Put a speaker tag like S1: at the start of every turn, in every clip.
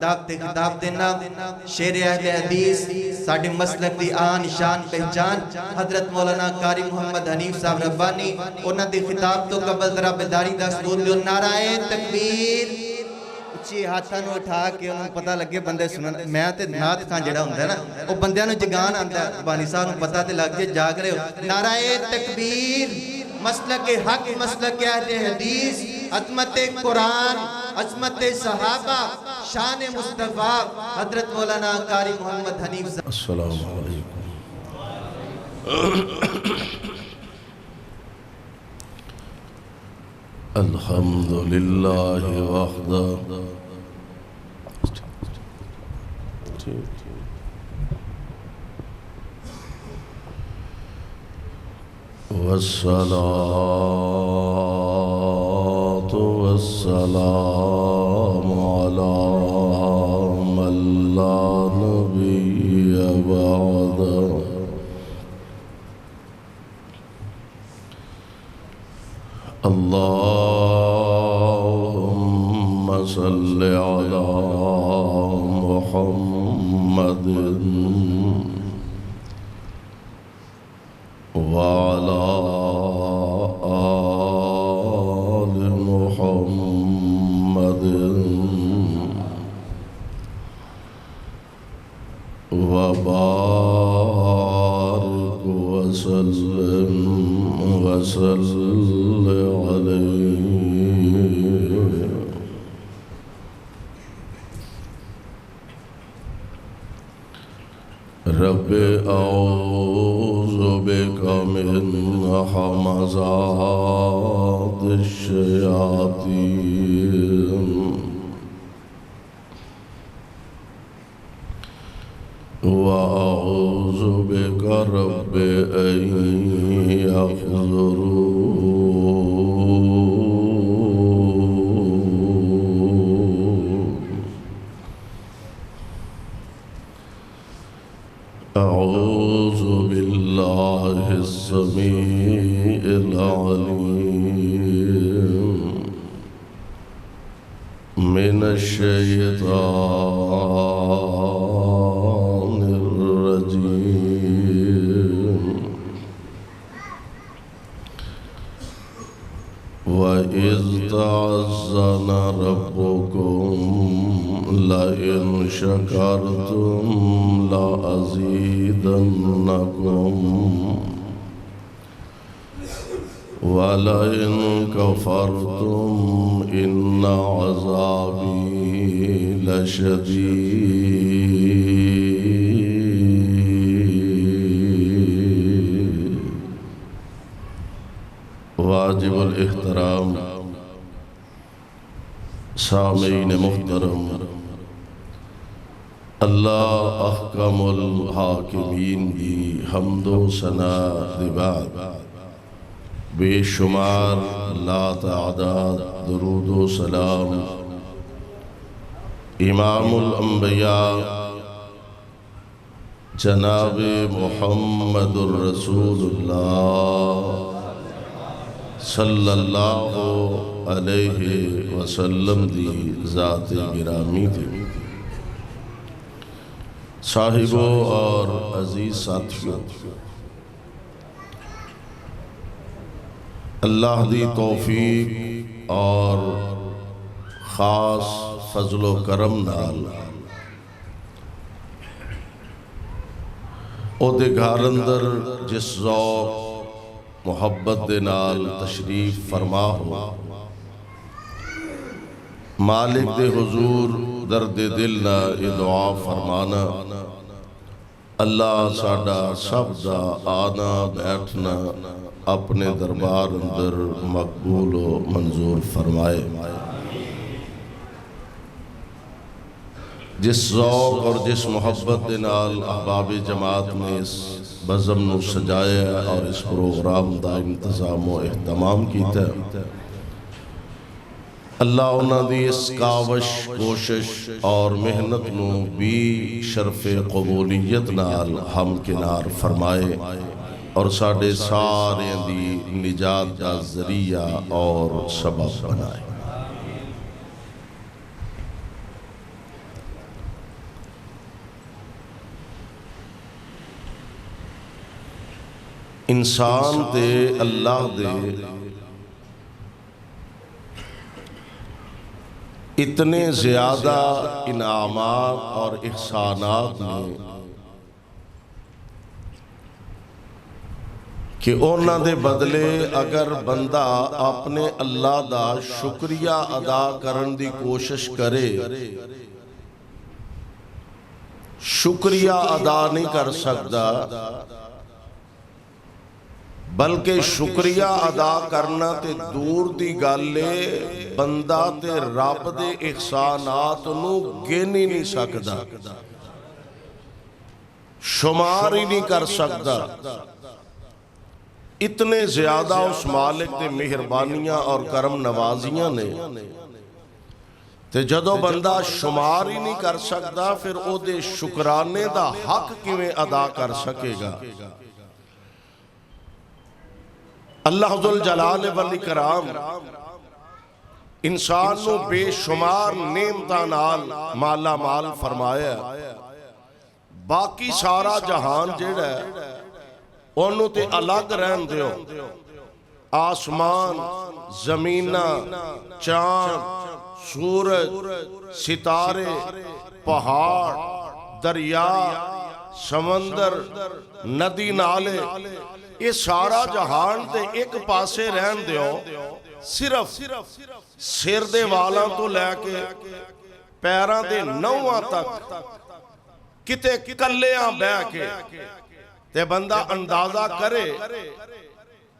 S1: تے خطاب دینا شیر اہل حدیث ساڑھے مسلک دی آن شان پہچان حضرت مولانا قاری محمد حنیف صاحب ربانی انہاں دی خطاب تو قبل ذرا بیداری دا سبوت دیو نعرہ تکبیر اچھی ہاتھاں نو اٹھا کے انہوں پتہ لگے بندے سنن میں تے نات خان جڑا ہوندہ ہے نا وہ بندیاں نو جگان آندہ ہے بانی صاحب نو پتہ تے لگ جے جاگ رہے ہو نعرہ تکبیر مسلک حق مسلک اہل حدیث عظمت قرآن عظمت صحابہ شان مصطفیٰ حضرت مولانا قاری محمد حنیف صاحب
S2: السلام علیکم الحمدللہ وحدہ والصلاة والسلام على من لا نبي بعده اللهم صل على محمد وعلى آل محمد وبارك وسلم وصل عليه رب اعوذ بك من همزات الشياطين وأعوذ بك رب أن يحضرون أعوذ بالله السميع العليم من الشيطان الرجيم وإذ تعزن ربكم لئن شكرتم لأزيدنكم ولئن كفرتم إن عذابي لشديد واجب الاحترام سامعین محترم اللہ احکم الحاکمین کی حمد و ثنا بعد بے شمار لا تعداد درود و سلام امام الانبیاء جناب محمد الرسول اللہ صلی اللہ علیہ وسلم دی ذات گرامی تھی صاحبوں اور عزیز ساتھیوں اللہ دی توفیق اور خاص فضل و کرم نال او دے گھر اندر جس ذوق محبت دے نال تشریف فرما ہو مالک دے حضور درد دل نہ دعا فرمانا اللہ ساڈا سب دا آنا بیٹھنا اپنے دربار اندر مقبول و منظور فرمائے جس ذوق اور جس محبت دے نال احباب جماعت نے اس بزم نو سجایا اور اس پروگرام دا انتظام و اہتمام کیتا ہے اللہ انہاں دی اس کاوش کوشش اور محنت نو بھی شرف قبولیت نال ہم کنار فرمائے اور ساڑھے سارے دی نجات کا ذریعہ اور سبب بنائے انسان تے اللہ دے اتنے زیادہ انعامات اور احسانات میں کہ انہاں دے بدلے اگر بندہ اپنے اللہ دا شکریہ ادا کرن دی کوشش کرے، شکریہ ادا نہیں کر سکتا، بلکہ شکریہ ادا کرنا تے دور دی گالے بندہ تے رب دے احسانات نو گن ہی نہیں سکتا، شمار ہی نہیں کر سکتا۔ اتنے زیادہ اس مالک دے مہربانیاں اور کرم نوازیاں نے تے جدو بندہ شمار ہی نہیں کر سکتا، پھر او دے شکرانے دا حق کیویں ادا کر سکے گا۔ اللہ ذوالجلال والاکرام انسان نو بے شمار نعمتاں نال مالا مال فرمایا، باقی سارا جہان جڑا ہے انہوں تے الگ رہن دیو، آسمان، زمینہ، چاند، سورج، ستارے، پہاڑ، دریا، سمندر، ندی نالے، یہ سارا جہان تے ایک پاسے رہن دیو، صرف سر دے والاں تو لے کے پیراں دے نوہاں تک کتے کلیاں بہ کے تے بندہ اندازہ کرے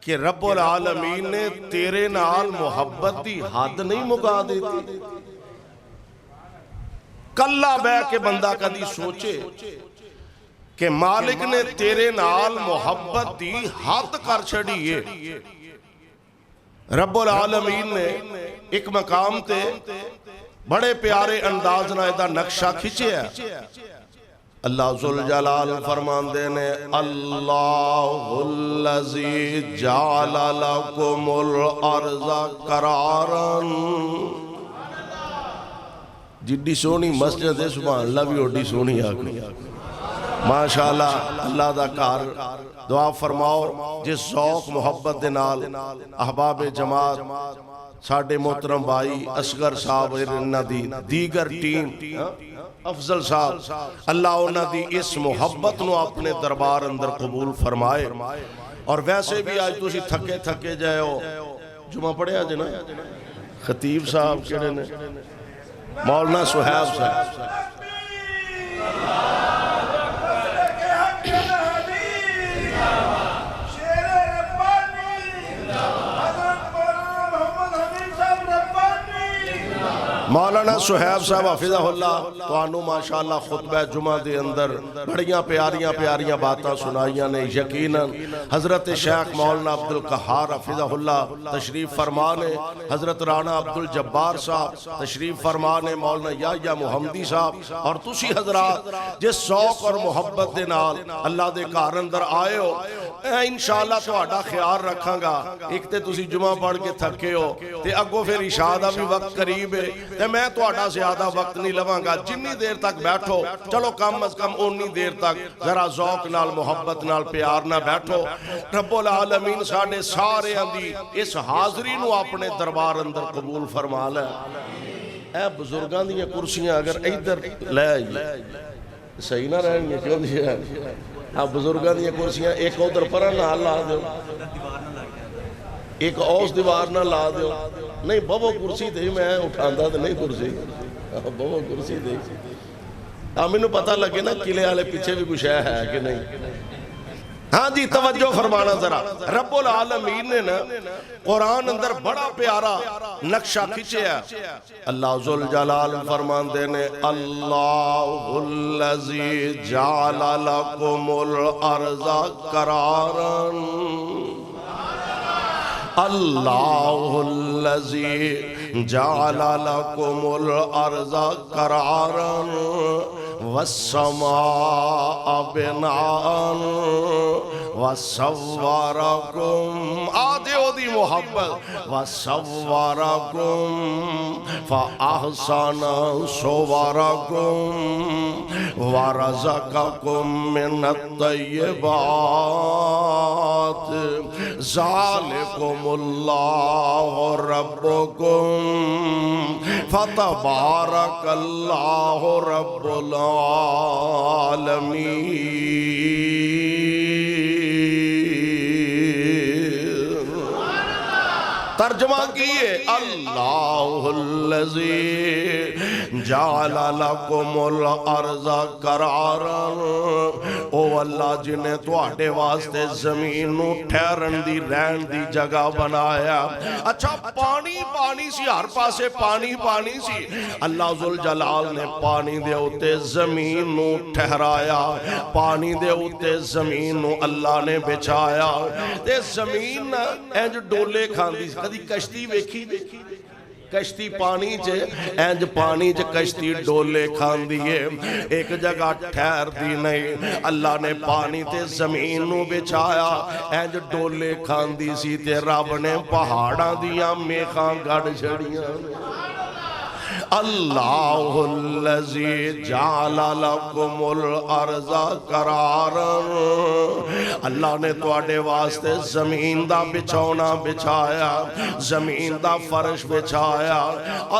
S2: کہ رب العالمین نے تیرے نال محبت دی حد نہیں مکا دیتی۔ کلا بہ کے بندہ کدی سوچے کہ مالک نے تیرے نال محبت دی حد کر چھڑیے۔ رب العالمین نے ایک مقام تے بڑے پیارے انداز نہ ایدہ نقشہ کھچے ہے۔ اللہ ذوالجلال فرمان دینے اللہ الذی جعل لکم الارض قرارا، جڈی سونی مسجد ہے سبحان اللہ بھی اڈی سونی آگئی ماشاءاللہ۔ اللہ دا کار دعا فرماؤ جس ذوق محبت دے نال احباب جماعت ساڑھے محترم بھائی اصغر صاحب انہاں دی دیگر ٹیم افضل صاحب، اللہ انہاں دی اس محبت نو اپنے دربار اندر قبول فرمائے۔ اور ویسے بھی آج تسی تھکے تھکے جائے ہو، جمعہ پڑھے آج نا خطیب صاحب کہنے نے مولانا سہیب صاحب، مولانا سہیب صاحب حفظہ اللہ تو آنو ماشاءاللہ خطبہ جمعہ دے اندر بڑیاں پیاریاں پیاریاں باتاں سنائیاں نے۔ یقیناً حضرت شیخ مولانا عبدالقہار حفظہ اللہ تشریف فرمانے، حضرت رانا عبدالجبار صاحب تشریف فرمانے، مولانا یحییٰ محمدی صاحب، اور تسی حضرات جس ذوق اور محبت دے نال اللہ دے گھر اندر آئے ہو، انشاءاللہ تہاڈا خیال رکھاں گا۔ ایک تے تسی جمعہ پڑھ کے تھکے ہو تے اگوں پھر عشاء دا بھی وقت قریب ہے تے میں تہاڈا زیادہ وقت نہیں لواں گا، جنی دیر تک بیٹھو چلو کم از کم انی دیر تک ذرا ذوق نال محبت نال پیار نہ بیٹھو۔ رب العالمین ساڑھے سارے اندی اس حاضری نو اپنے دربار اندر قبول فرما لے۔ اے بزرگان دیا کرسیاں اگر ادھر لے آئیے صحیح نہ رہنگی کیوں دیا آپ بزرگان دیا کرسیاں ایک ادھر پر نہ لا دیو، ایک اوس دیوار نہ لا دیو، نہیں بابا کرسی دے میں اٹھاندہ تھا نہیں کرسی بابا کرسی دے آمینو پتہ لگے نا قلعے والے پیچھے بھی کچھ ہے کہ نہیں۔ ہاں جی توجہ فرمانا ذرا، رب العالمین نے نا قرآن اندر بڑا پیارا نقشہ کھچے ہے۔ اللہ ذوالجلال فرمان دینے اللہ الذی جعل لکم الارض قرارا، اللہ الذی جعل لکم الارض قرارا والسماء بناء وصورکم آدھے ہو دی دی محبت وَصَوَّرَكُمْ فَأَحْسَنَ صُوَرَكُمْ وَرَزَقَكُمْ مِنَ الطَّيِّبَاتِ ذَلِكُمُ اللَّهُ رَبُّكُمْ فَتَبَارَكَ اللَّهُ رَبُّ العالمین۔ ترجمہ کیے اللہ الذی جعل لکم الارض قرارا، او اللہ جنہیں تواڈے واسطے زمین نو ٹھہرن دی رہن دی جگہ بنایا۔ اچھا پانی پانی سی، ہر پاسے پانی پانی سی، اللہ ذوالجلال نے پانی دے اوتے زمین نو ٹھہرایا، پانی دے اوتے زمین نو اللہ نے بچایا تے زمین انج ڈولے کھاندی سی۔ کدی کشتی ویکھی کشتی پانی انج پانی کشتی ڈولے کھان دیئے، ایک جگہ ٹھہر دی نہیں۔ اللہ نے پانی تے زمین نو بچایا، انج ڈولے کھان دی سی تے رب نے پہاڑاں دیاں میخاں گڑ چھڑیاں۔ اللہ الذی جعل لکم الارض قرارا، اللہ نے تواڈے واسطے زمین دا بچھونا بچھایا، زمین دا فرش بچھایا۔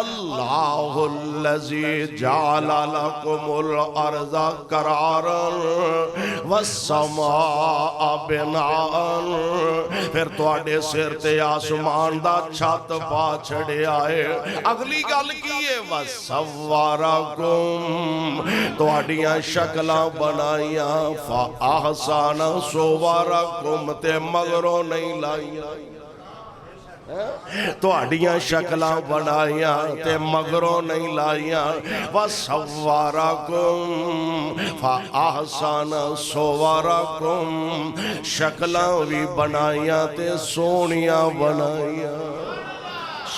S2: اللہ الذی جعل لکم الارض قرارا والسماء بناء، پھر تواڈے سر تے آسمان دا چھت پا چھڑیا ہے۔ اگلی گل کیے وَصَوَّرَكُمْ، تواڈیاں شکلاں بنائیاں، فَأَحْسَنَ صُوَرَكُمْ تے مگروں نہیں لائیاں، تواڈیاں شکلاں بنائیاں تے مگروں نہیں لائیاں۔ وَصَوَّرَكُمْ فَأَحْسَنَ صُوَرَكُمْ، شکلاں بھی بنائیاں تے سونیاں بنائیاں،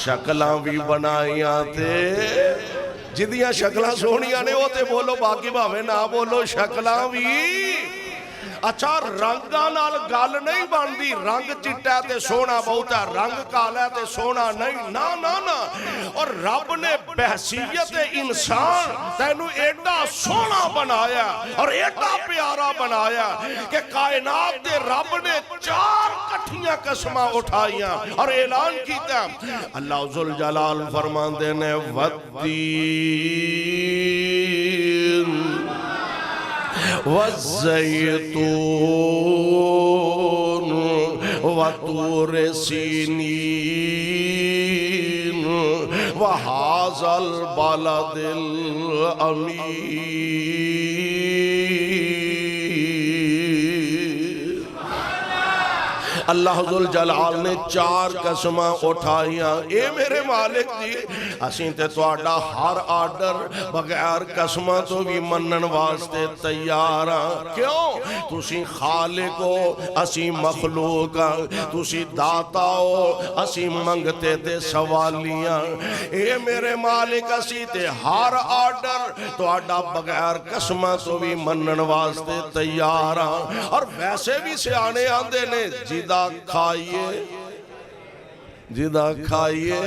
S2: شکلاں بھی بنائیاں تے جدیاں شکلاں سونیاں نے وہ تے بولو، باقی بھاوے نہ بولو، شکلاں بھی۔ اچھا رنگاں نال گل نہیں بندی، رنگ چٹا تے سونا بہت ہے، رنگ کالا تے سونا نہیں، نا نا نا۔ اور رب نے بحثیت انسان تینو ایڈا سونا بنایا اور ایڈا پیارا بنایا کہ کائنات دے رب نے 4 کٹھیاں قسماں اٹھائیاں اور اعلان کیتا۔ اللہ ذوالجلال فرماندے نے والتین والزیتون وطور سینین وہذا البلد الامین۔ اللہ ذوالجلال نے 4 قسماں اٹھائیاں۔ اے میرے مالک جی، اسیں تے تواڈا ہر آرڈر بغیر قسماں تو بھی منن واسطے تیار ہاں۔ کیوں؟ تسی خالق ہو، اسیں مخلوق ہاں، تسی داتا ہو، اسیں منگتے تے سوالیاں۔ اے میرے مالک اسیں تے ہر آرڈر تواڈا بغیر قسماں تو بھی منن واسطے تیار ہاں۔ اور ویسے بھی سیانے آندے نے جدا کھائیے جدا کھائیے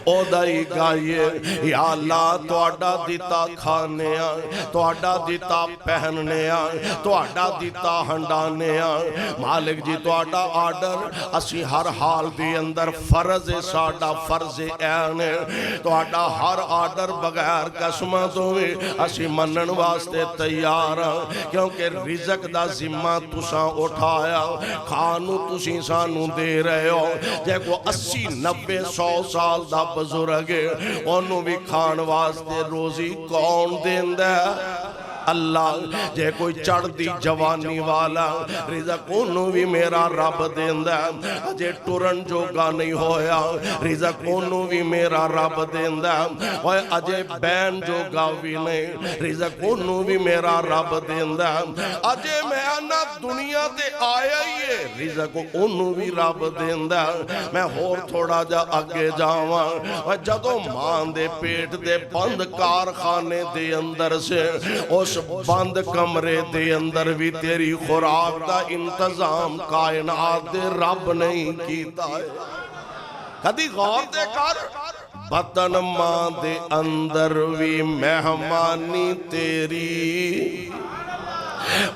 S2: او دائی گائیے، یا اللہ تواڈا دیتا کھانے آئے، تواڈا دیتا پہننے آئے، تواڈا دیتا ہنڈانے آئے۔ مالک جی تواڈا آرڈر اسی ہر حال دی اندر فرض ساڈا فرض عین ہے، تواڈا ہر آرڈر بغیر قسمہ تو بھی اسی منن واسطے تیار ہیں، کیونکہ رزق دا ذمہ تساں اٹھایا، کھانو تسی سانو دے رہے ہو۔ جے کو 80 90 100 سال دا بزرگ ہے، انہوں بھی کھان واسطے روزی کون دیندہ ہے؟ اللہ۔ جے کوئی چڑھ دی جوانی والا رزق انہوں بھی میرا رب دیندہ ہے، جے ٹرن جوگا نہیں ہویا رزق انہوں بھی میرا رب دیندہ ہے، اجے بین جوگا بھی نہیں رزق انہوں بھی میرا رب دیندہ ہے، اجے میں آنا دنیا تے آیا ہی ہے رزق انہوں بھی رب دیندہ ہے۔ میں اور تھوڑا جا اگے جاواں، جدوں ماں دے پیٹ دے بند کارخانے دے اندر سے اس بند کمرے دے اندر بھی تیری خوراک دا انتظام کائنات دے رب نہیں کیتا ہے. کدی غور دے کر بطن ماں دے اندر بھی مہمانی تیری،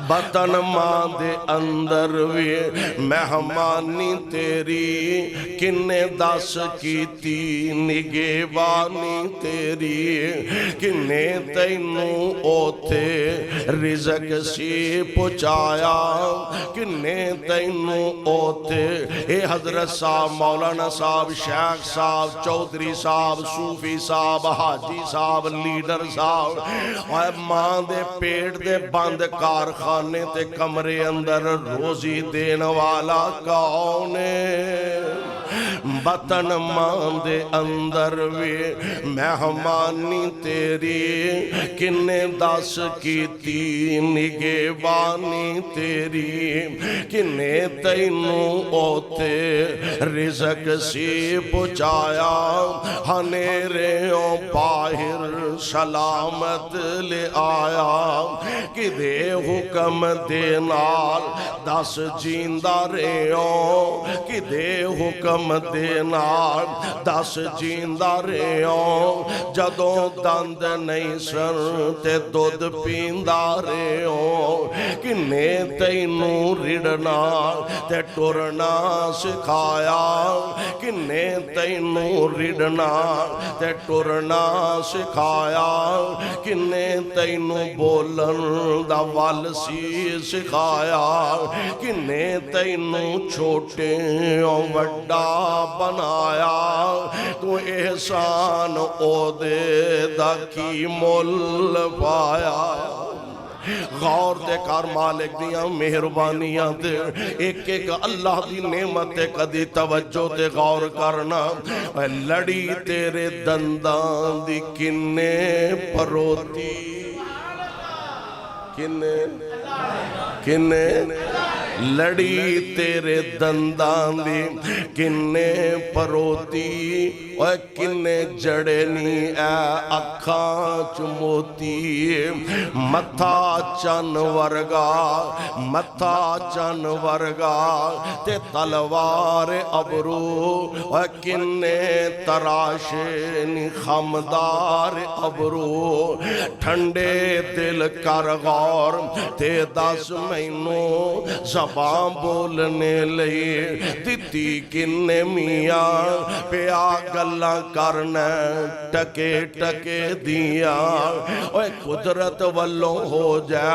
S2: بطن ماں دے اندر بھی مہمانی تیری، کنے دس کیتی نگہبانی تیری، کنے تینوں اوتے رزق سی پہنچایا، کنے تینوں اوتے اے حضرت صاحب، مولانا صاحب، شیخ صاحب، چودھری صاحب، صوفی صاحب، حاجی صاحب، لیڈر صاحب، اے ماں دے پیٹ دے بند کارخانے تے کمرے اندر روزی دین والا کون ہے؟ بطن ماں دے اندر بھی مہمانی تیری، کنے دس کیتی نگہبانی تیری، کنے تینوں اوتے رزق سی پہنچایا، ہنیریوں باہر سلامت لے آیا، کدے حکم دے نال دس جیندہ رہیوں، کدے حکم دے نال دس جیندہ رہیوں، جدوں دند نہیں سن تے دودھ پیندہ رہیوں، کنے تینوں رڑنا تے ٹرنا سکھایا، کنے تینوں رڑنا تے ٹرنا سکھایا، کنے تینوں بولن دا ول سی سکھایا، کنے تینوں چھوٹے اور وڈا بنایا، تو احسان او دے دا کی مل پایا. غور دے کر مالک دیاں مہربانیاں دے، ایک ایک اللہ دی نعمت تے کدی توجہ تے غور کرنا. اے لڑی تیرے دنداں دی کنے پروتی، کنے کنے لڑی تیرے دندان دی کنے پروتی، اور کنے جڑنی اے اکھاں چموتی، متھا چن ورگا، متھا چن ورگا تے تلوار ابرو، اور کنے تراشے خمدار ابرو، ٹھنڈے دل کر غور تے دس مہینوں زبان بولنے لئی دتی کنے میاں، پیا گلاں کرنا ٹکے ٹکے دیا، اوے قدرت والوں ہو جا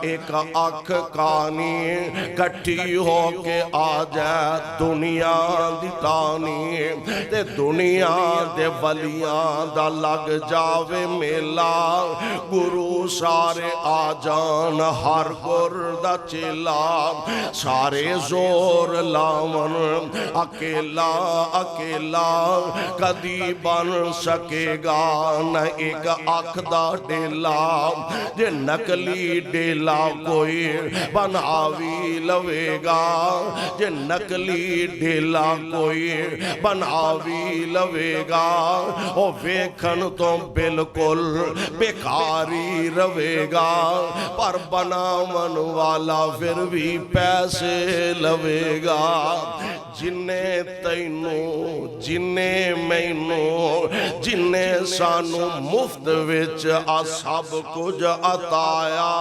S2: ایک اکھ کانی، کٹھی ہو کے آ جا دنیا دی تانی، تے دنیا دے ولیاں دا لگ جاوے میلا، گرو سارے آ جان ہر گر دا چیلا، سارے زور لاون اکیلا اکیلا، کدی بن سکے گا نہ ایک اکھ دا ڈیلا، جے نکلی ڈیلا کوئی بناوی لوے گا، جے نکلی ڈیلا کوئی بناوی لوے گا، او ویکھن تو بالکل بیکاری روے گا، پر بناون والا پھر بھی پیسے لوے گا. جنہیں تینوں جنہیں مینوں جنہیں سانو مفت وچ آ سب کچھ عطایا،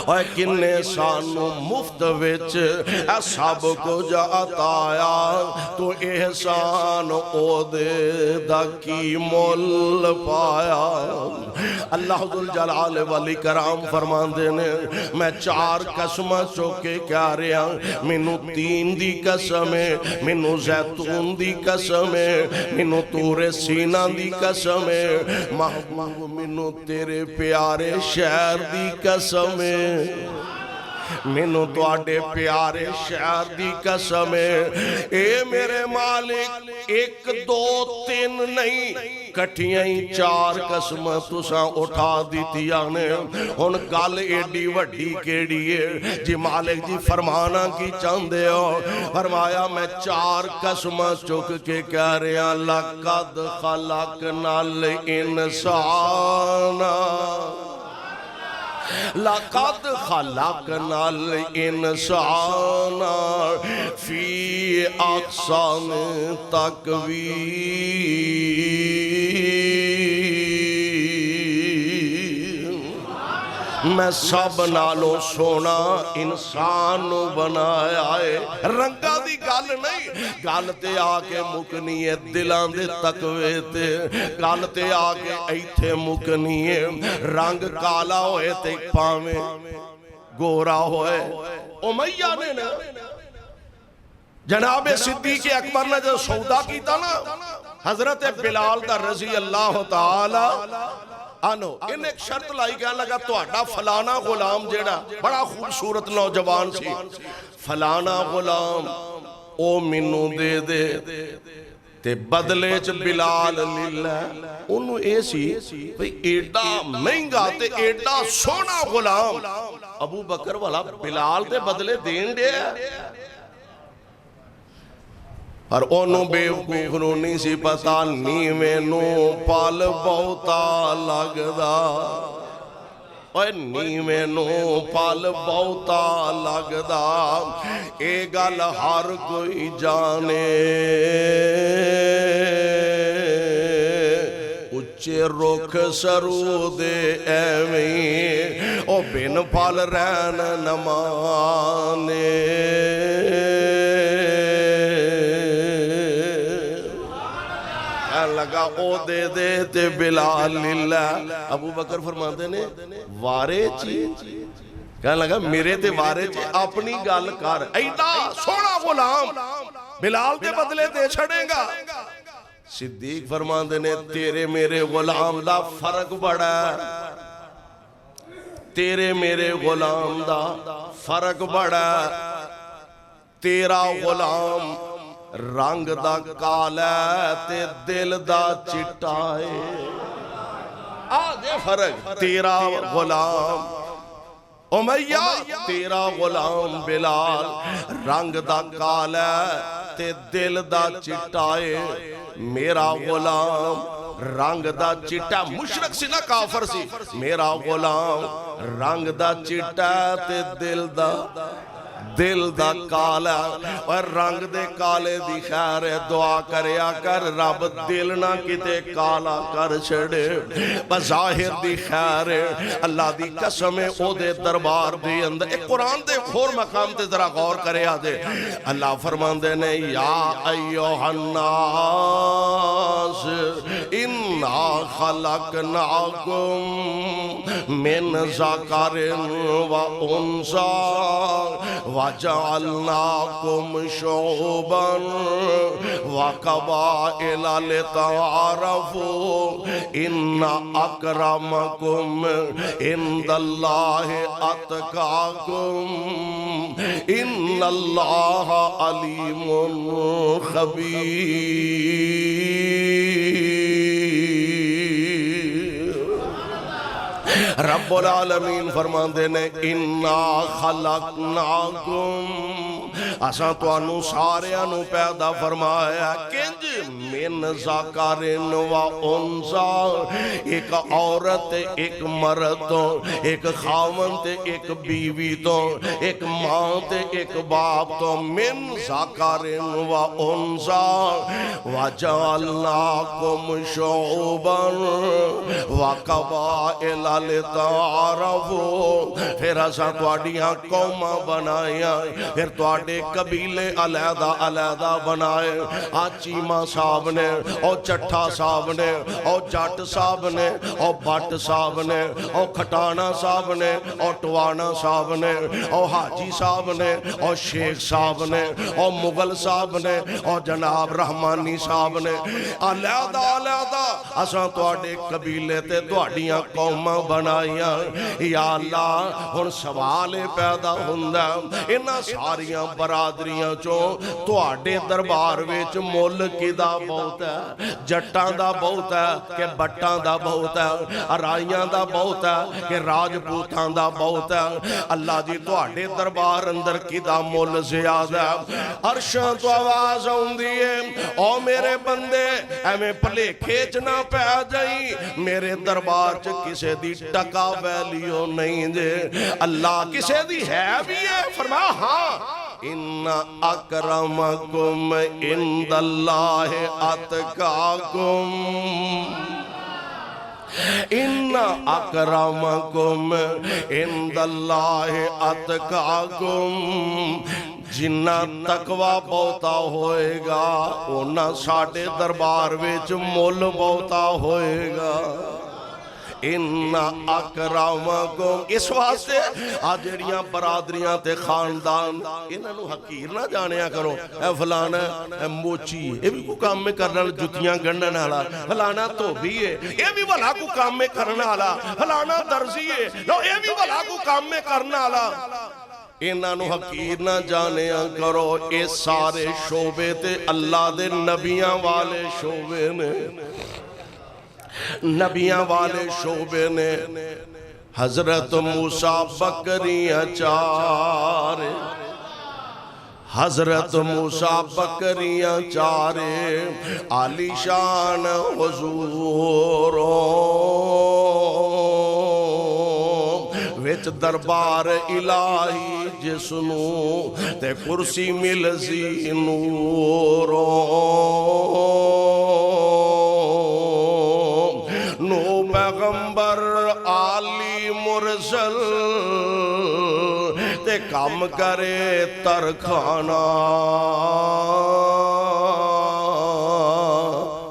S2: اور کنے سانو مفت وچ اے سب کچھ عطایا، تو احسان او دے دا کی مول پایا. اللہ ذوالجلال والاکرام فرماندے نے میں چار قسمہ چوکے کیا رہا، مینوں تین دی قسم ہے، مینوں زیتون دی قسم ہے، مینوں طور سینا دی قسم ہے، محبوب مینوں تیرے پیارے شہر دی قسم ہے، مینوں تواڈے پیارے شہر دی قسم ہے. اے میرے مالک ایک دو تین نہیں، کٹھیاں ہی 4 قسم تساں اٹھا دیتیاں نے ہن گل ایڈی وڈی کیڑی ہے جی مالک جی فرمانا کی چاہندے ہو فرمایا میں 4 قسم چک کے کہہ رہا لقد خلقنا الانسان لقد خلقنا الانسان فی احسن تقویم میں سب نالوں سونا انسان بنایا ہے رنگا دی گل نہیں گل تے آکے مکنی ہے دلان دے تقوی تے گل تے آکے ایتھے مکنی ہے رنگ کالا ہوئے تے پاویں گورا ہوئے امیہ نے نا جناب صدیق اکبر نے جو سودا کیتا نا حضرت بلال دا رضی اللہ تعالی آنو ان ایک شرط لائی کہنے لگا تو اڈا فلانا غلام جیڑا بڑا خوبصورت نوجوان سی فلانا غلام او منو دے دے تے بدلے چ بلال لیلہ انہوں اے سی بھئی ایڈا مہنگا تے ایڈا سونا غلام ابو بکر والا بلال تے بدلے دین دے اور انہوں بے وقوف نہیں سی پتا نیویں نو پال بہتا لگدا اوے نیویں نو پال بہتا لگدا اے گل ہر کوئی جانے اچھے رکھ سرو دے ایویں او بن پال رہن نمانے لگا او دے دے تے بلال للہ ابو بکر فرماتے نے وارے چی کہنے لگا میرے تے وارے چی اپنی گال کر ایڈا سونا غلام بلال دے بدلے دے چھڑیں گا صدیق فرماتے نے تیرے میرے غلام دا فرق بڑا تیرے میرے غلام دا فرق بڑا تیرا غلام رنگ دا کالا تے دل دا چٹائے آدھے فرق تیرا غلام امیہ تیرا غلام بلال رنگ دا کالا تے دل دا چٹائے میرا غلام رنگ دا چٹا مشرک سی نہ کافر سی میرا غلام رنگ دا چٹا تے دل دا کالا اور رنگ دے کالے دی خیر دعا کریا کر رب دل نہ کتے کالا کر چھڑے بظاہر دی خیر اللہ دی قسم او دے دربار دی اندر ایک قرآن دے خور مقام تے ذرا غور کریا دے اللہ فرمان دے نے یا ایوہ الناس انا خلقناکم من ذکر و انثى وَجَعَلْنَاكُمْ شُعُوبًا وَقَبَائِلَ لِتَعَارَفُوا إِنَّ أَكْرَمَكُمْ عِندَ اللَّهِ أَتْقَاكُمْ إِنَّ اللَّهَ عَلِيمٌ خَبِيرٌ رب العالمین فرماندے نے اِنَّا خَلَقْنَاكُمْ اساں تو انو ساریانو پیدا فرمایا کنج من ذکرن و انثى ایک عورت ایک مرد تو ایک خاوند تے ایک بیوی تو ایک ماں تے ایک باپ تو من ذکرن و انثى وجعلناکم شعوبا وقبائل لتعارفوا پھر اساں تواڈیاں قوماں بنائیاں پھر تواڈے قبیلے علیحدہ علیحدہ بنائے چیمہ صاحب نے او چٹھا صاحب نے او جٹ صاحب نے او بٹ صاحب نے او کھٹانا صاحب نے او ٹوانا صاحب نے او حاجی صاحب نے او شیخ صاحب نے او مغل صاحب نے او جناب رحمانی صاحب نے علیحدہ علیحدہ اساں تواڈے قبیلے تے تواڈیاں قوماں بنائیاں یا اللہ ہن سوال پیدا ہوندا انہاں ساریاں برادریاں چوں تواڈے دربار وچ مل کدا بہت ہے جٹاں دا بہت ہے کہ بٹاں دا بہت ہے ارائیاں دا بہت ہے کہ راجپوتاں دا بہت ہے اللہ جی تواڈے دربار اندر کدا مول زیادہ ہے عرشاں تو آواز آوندی ہے او میرے بندے ایویں بھلیکھے چ نہ پے جائی میرے دربار چ کسے دی ٹکا ویلیو نہیں جے اللہ کسے دی ہے بھی ہے فرمایا ہاں ان اکرمکم عند اللہ اتقاکم ان اکرمکم عند اللہ اتقاکم جنہ تقوی بہتا ہوئے گا اونا ساڑھے دربار وچ مول بہتا ہوئے گا ان اکرمکم اس واسطے آجڑیاں برادریاں تے خاندان انہاں نو حقیر نہ جانیا کرو اے فلانا اے موچی اے بھی کو کام میں کرنا جتیاں گنڈن والا فلانا دھوبی ہے اے بھی بھلا کو کام میں کرنا والا فلانا درزی ہے لو اے بھی بھلا کو کام میں کرنا والا انہاں نو حقیر نہ جانیا کرو اے سارے شعبے تے اللہ دے نبیاں والے شعبے نے نبیاں والے شعبے نے حضرت موسیٰ بکریاں چارے حضرت موسیٰ بکریاں چارے عالی شان حضوروں وچ دربار الہی جسنو تے کرسی ملزی نوروں نو پیغمبر عالی مرسل تے کام کرے ترکھانا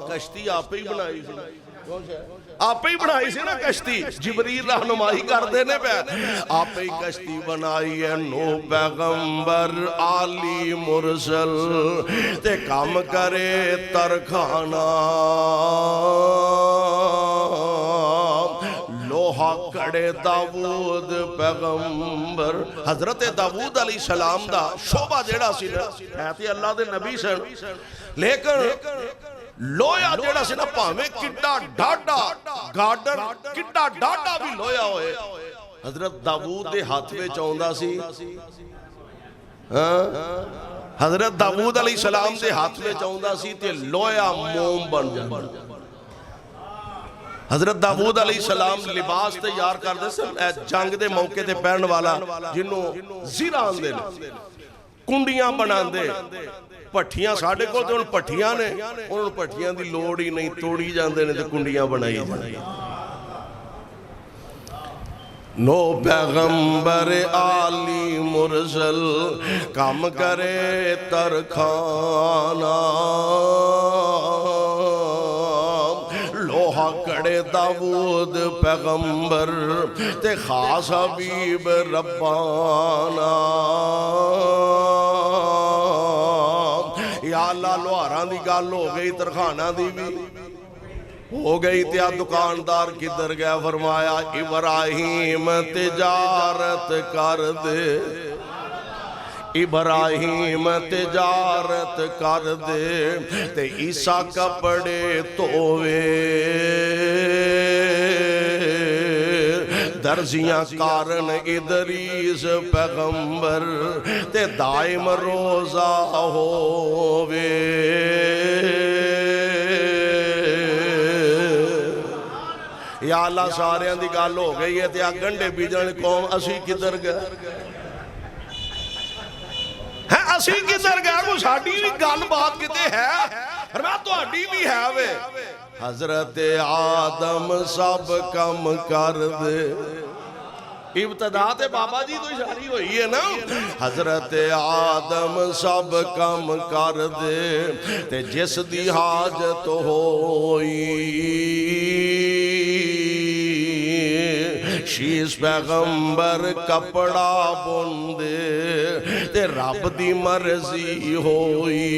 S2: کشتی آپ ہی بنائی سی آپ ہی بنائی سی نا کشتی جبریل رہنمائی کر دینے پہ آپ ہی کشتی بنائی ہے نو پیغمبر عالی مرسل تے کام کرے ترکھانا لوہا کڑے داود پیغمبر حضرت داود علیہ السلام دا شعبہ جیڑا سی ہے تے اللہ دے نبی سن لیکن لویا جیڑا سی نا پاہمیں کڈا ڈاڈا گارڈر کڈا ڈاڈا بھی لویا ہوئے حضرت داود دے ہاتھ میں چاہندہ سی حضرت داود علیہ السلام دے ہاتھ میں چاہندہ سی تے لویا موم بن جاندہ حضرت داود علیہ السلام لباس تیار کر دے سن جنگ دے موقع تے پہن والا جنہوں زیران دے کنڈیاں بنان دے پٹھیاں ساڑھے کو تے ان پٹھیاں نے ان پٹھیاں دی لوڑی نہیں توڑی جاندے نے تے کنڈیاں بنائی جاندے نو پیغمبر عالی مرسل کام کرے ترکھانا لوہا کڑے داود پیغمبر تے خاص حبیب ربانا یا اللہ لوہاران دی گال ہو گئی ترخانہ دی بھی ہو گئی تیا دکاندار کدھر گیا فرمایا ابراہیم تجارت کر دے ابراہیم تجارت کر دے تے عیسیٰ کپڑے تووے درزیاں کارن ادریس پیغمبر تے دائم روزہ ہووے یا اللہ سارے دی گال ہو گئی ہے تیا گنڈے بیجن قوم اسی کدھر گئے ہے اسی کدھر گئے کو ساڑی بھی گال بات کتے ہے اور میں تو اڈی بھی ہے وے حضرت آدم سب کم کر دے ابتدا تے بابا جی تو اشاری ہوئی ہے نا حضرت آدم سب کم کر دے تے جس دی حاجت ہوئی شیش پیغمبر کپڑا بندے تے رب دی مرضی ہوئی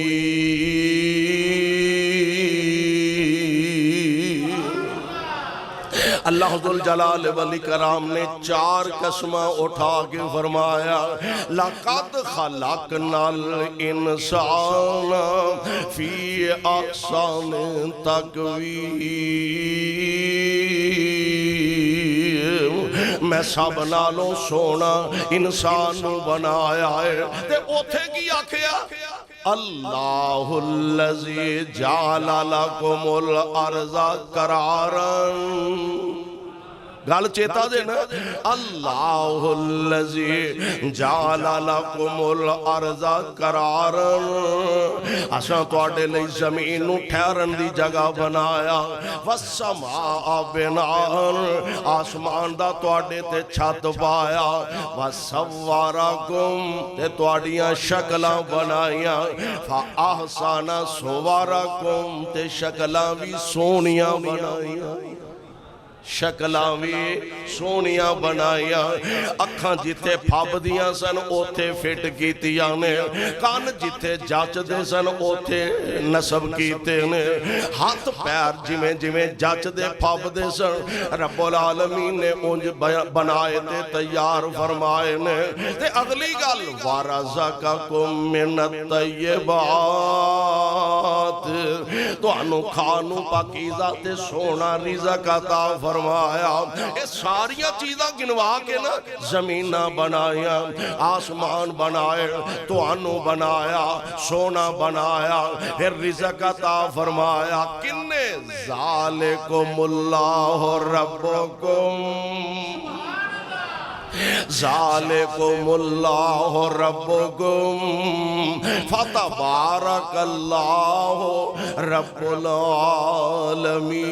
S2: اللہ ذوالجلال والاکرام نے 4 قسمہ اٹھا کے فرمایا لَقَدْ خَلَقْنَا الْإِنسَانَ فِي أَحْسَنِ تَقْوِيمٍ میں سب نالوں سونا انسان بنایا ہے تے اوتھے کی آکھیا اللہ الذی جعل لکم الارض قرارا گل چیتا دینا اللہ الذی جعل لکم الارض قرارا اساں تواڈے لئی زمین نو ٹھہرن دی جگہ بنایا والسماء بناء آسمان دا تواڈے تے چھت پایا وصورکم تے تواڈیاں شکلاں بنائیاں فاحسن صورکم تے شکلاں بھی سونیاں بنائیاں شکلاں بھی سونیاں بنائیاں اکھاں جتھے پھب دیاں سن اوتھے فٹ کیتیاں نے کان جتھے جچ دے سن اوتھے نصب کیتے نے ہاتھ پیر جویں جویں جچ دے پھب دے سن رب العالمین نے اونج بنائے تے تیار فرمائے نے تے اگلی گل وَرَزَقَكُم مِّنَ الطَّيِّبَاتِ تانوں کھانوں پاکیزہ تے سونا رزق عطا فرمایا یہ ساریاں چیزاں گنوا کے نا زمینہ بنایا آسمان بنائے توانو بنایا سونا بنایا پھر رزق عطا فرمایا کنے ذالکم اللہ ربکم ذالکم اللہ ربکم فتبارک اللہ رب العالمین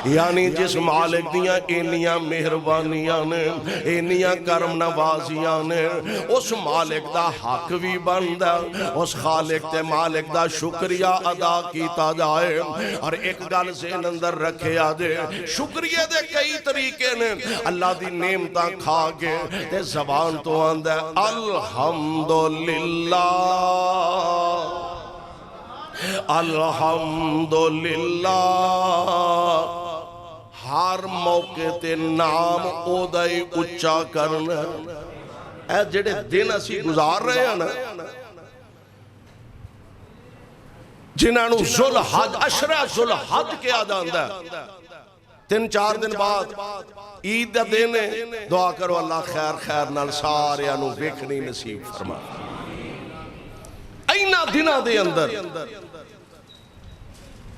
S2: یعنی جس مالک دیاں انیاں مہربانیاں نے انیاں کرم نوازیاں نے اس مالک دا حق بھی بندا اس خالق تے مالک دا شکریہ ادا کیتا جائے اور ایک گل ذہن اندر رکھے آدے شکریہ دے کئی طریقے نے اللہ دی نعمتاں کھا کے تے زبان تو آندا الحمدللہ الحمدللہ ہر موقع تے نام او دائی اچھا کرنا اے جڑے دن اسی گزار رہے ہیں نا جنہاں نو ذوالحج عشرہ ذوالحج کیا جاندا ہے 3-4 دن بعد عید دا دن ہے دعا کرو اللہ خیر خیر نال ساریاں نو ویکھنی نصیب فرما اینا دنہ دے اندر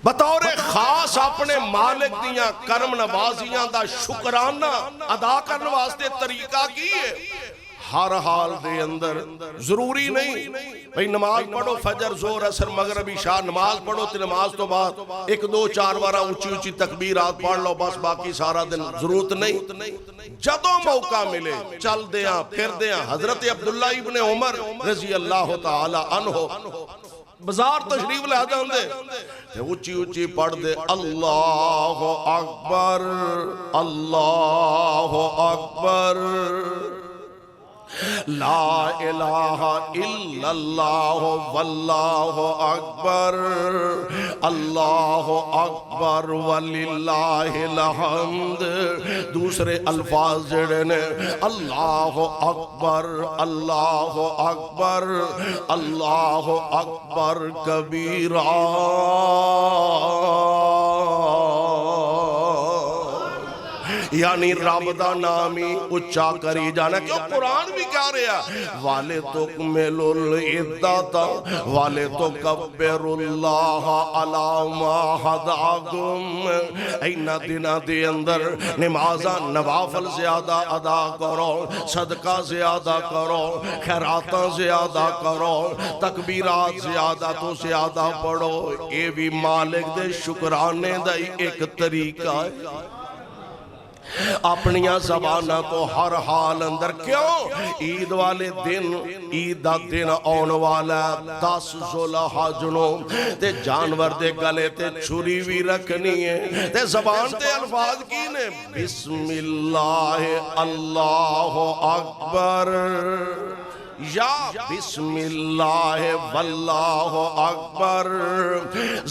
S2: بطور خاص اپنے مالک دیاں کرم نوازیاں دا شکرانہ ادا کرنے واسطے طریقہ کی ہے ہر حال دے اندر ضروری نہیں بھئی نماز پڑھو فجر زور عصر مغرب عشاء نماز پڑھو تے نماز تو بعد 1-2-4 بارہ اونچی اونچی تکبیرات پڑھ لو بس باقی سارا دن ضرورت نہیں جدوں موقع ملے چل دیاں پھر دیاں حضرت عبداللہ ابن عمر رضی اللہ تعالی عنہ بازار تشریف لے جاندے اونچی اونچی پڑھ دے اللہ اکبر اللہ اکبر لا الہ الا اللہ واللہ اکبر اللہ اکبر وللہ الحمد دوسرے الفاظ جڑے نے اللہ اکبر اللہ اکبر اللہ اکبر کبیرہ یعنی رب دا نامی اچھا کری جانا کیوں قرآن بھی کہہ رہا والے تکمل العدت والے تکبر اللہ علی ما ہداکم اینا دنہ دے اندر نمازہ نوافل زیادہ ادا کرو صدقہ زیادہ کرو خیراتاں زیادہ کرو تکبیرات زیادہ تو زیادہ پڑھو اے بھی مالک دے شکرانے دا ایک طریقہ ہے اپنیاں زبانہ تو ہر حال اندر کیوں عید والے دن عید دا دن آن والا 10 ذوالحج نو تے جانور دے گلے تے چھری بھی رکھنی ہے تے زبان تے الفاظ کی نے بسم اللہ اللہ اکبر یا بسم اللہ واللہ اکبر،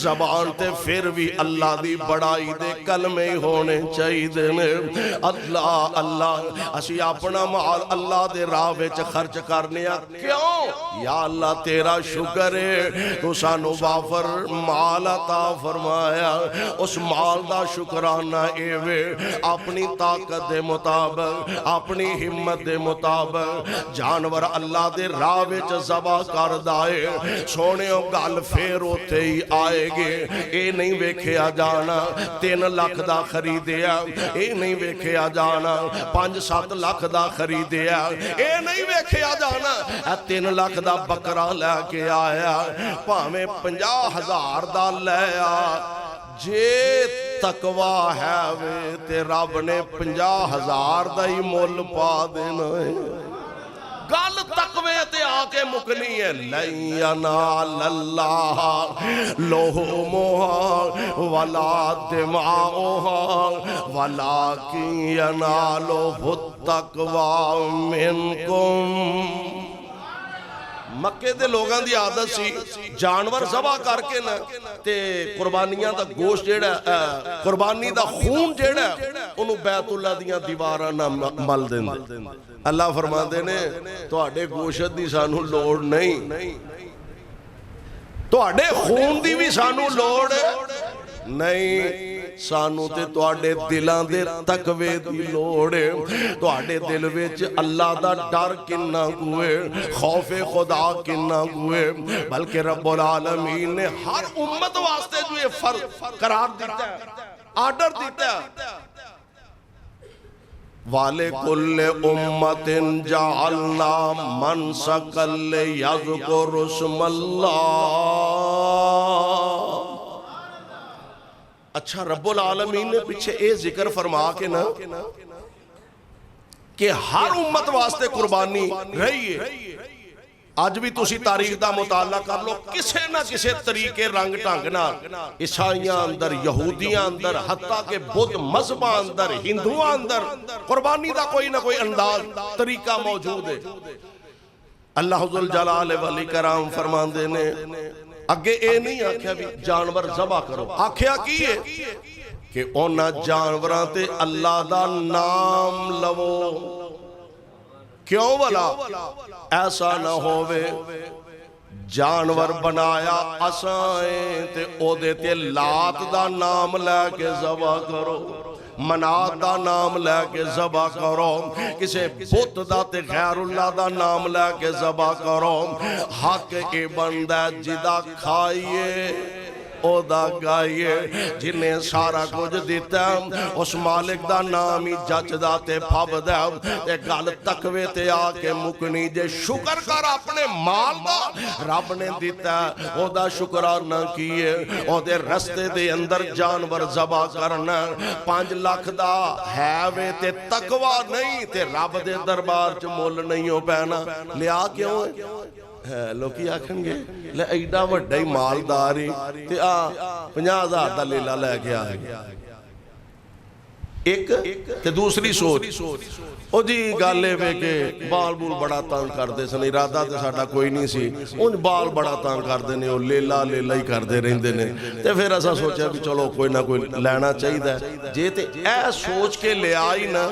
S2: زبان تے پھر بھی اللہ دی بڑائی دے کلمے ہونے چاہیے نے۔ اللہ اللہ، اسی اپنا مال اللہ دے راہ وچ خرچ کرنے کیوں؟ یا اللہ تیرا شکر ہے تو سانو وافر مال عطا فرمایا، اس مال دا شکرانہ ایوے اپنی طاقت دے مطابق، اپنی ہمت دے مطابق جانور اللہ دے راہ وچ ذبح کر دائے۔ سونےو گل پھر اوتھے ہی آئے گے، اے نہیں ویکھیا جانا 3 لاکھ دا خریدیا، اے نہیں ویکھیا جانا 5-7 لاکھ دا خریدیا، اے نہیں ویکھیا جانا 3 لاکھ دا بکرا لے کے آیا، پاویں 50,000 دا لے آ، جے تقوی ہے وے تے رب نے 50,000 دا ہی مول پا دینا ہے۔ گل تقوی تے آ کے مکنی ہے، لَن يَنَالَ اللَّهَ لُحُومُهَا وَلَا دِمَاؤُهَا وَلَٰكِن يَنَالُهُ التَّقْوَىٰ مِنكُمْ۔ مکے دے لوگاں دی عادت سی جانور ذبح کر کے نا تے قربانیاں دا گوشت جیڑا قربانی دا خون جیڑا انہوں بیت اللہ دیاں دیواراں نہ مل دیندے۔ اللہ فرماندے نے تواڈے گوشت دی سانو لوڑ نہیں، تواڈے خون دی بھی سانو لوڑ نہیں، سانو تے تواڈے دلاں دے تقوی دی لوڑ ہے۔ تواڈے دل وچ اللہ دا ڈر کنا ہوئے، خوف خدا کنا ہوئے، بلکہ رب العالمین نے ہر امت واسطے جو یہ فرض قرار دیتا ہے، آرڈر دیتا ہے۔ وَلِكُلِّ أُمَّةٍ جَعَلْنَا مَنْسَكًا لِيَذْكُرُوا اسْمَ اللَّهِ۔ اچھا رب العالمین نے پیچھے اے ذکر فرما کے نا کہ ہر امت واسطے قربانی رہی ہے۔ آج بھی تسی تاریخ دا مطالعہ کر لو، کسے نہ کسے طریقے رنگ ٹانگنا عیسائیاں اندر، یہودیاں اندر، حتیٰ کہ بدھ مذہباں اندر، ہندوؤں اندر قربانی دا کوئی نہ کوئی انداز طریقہ موجود ہے۔ اللہ ذوالجلال والاکرام فرماندے نے اگے اے نہیں آکھیا بھی جانور ذبح کرو، آکھیا کی ہے کہ اونا جانوراں تے اللہ دا نام لو۔ کیوں والا ایسا نہ ہووے جانور بنایا اسائیں تے او دے تے لات دا نام لے کے ذبح کرو، منات دا نام لے کے ذبح کرو، کسے بت دا تے غیر اللہ دا نام لے کے ذبح کرو۔ حق اے بندہ جدا کھائیے او دا گائیے، جنہیں سارا کچھ دیتا ہے اس مالک دا نام ہی جچ دا تے پھب دا تے گل تقوی تے آ کے مکنی جے شکر کر اپنے مال دا رب نے دیتا ہے او دا شکرانہ کیے، او دے رستے دے اندر جانور ذبح کرنا 5 لاکھ دا ہے وے تے تقوی نہیں تے رب دے دربار چ مول نہیں ہو پینا، لیا کیوں ہے؟ لوکی آکھن گے لے ایڈا وڈا ہی مالداری تے 50,000 دا لیلا لے کے آئے گا۔ ایک تے دوسری سوچ او جی گالے بے کے بال بول بڑا تانگ کر دے سن، ارادہ تے ساڑھا کوئی نہیں سی، ان بال بڑا تانگ کر دے نے، او لیلا ہی کر دے رہن دے نے، تے پھر ایسا سوچا بھی چلو کوئی نہ کوئی لینا چاہی دا ہے، جے تے اے سوچ کے لے آئی نا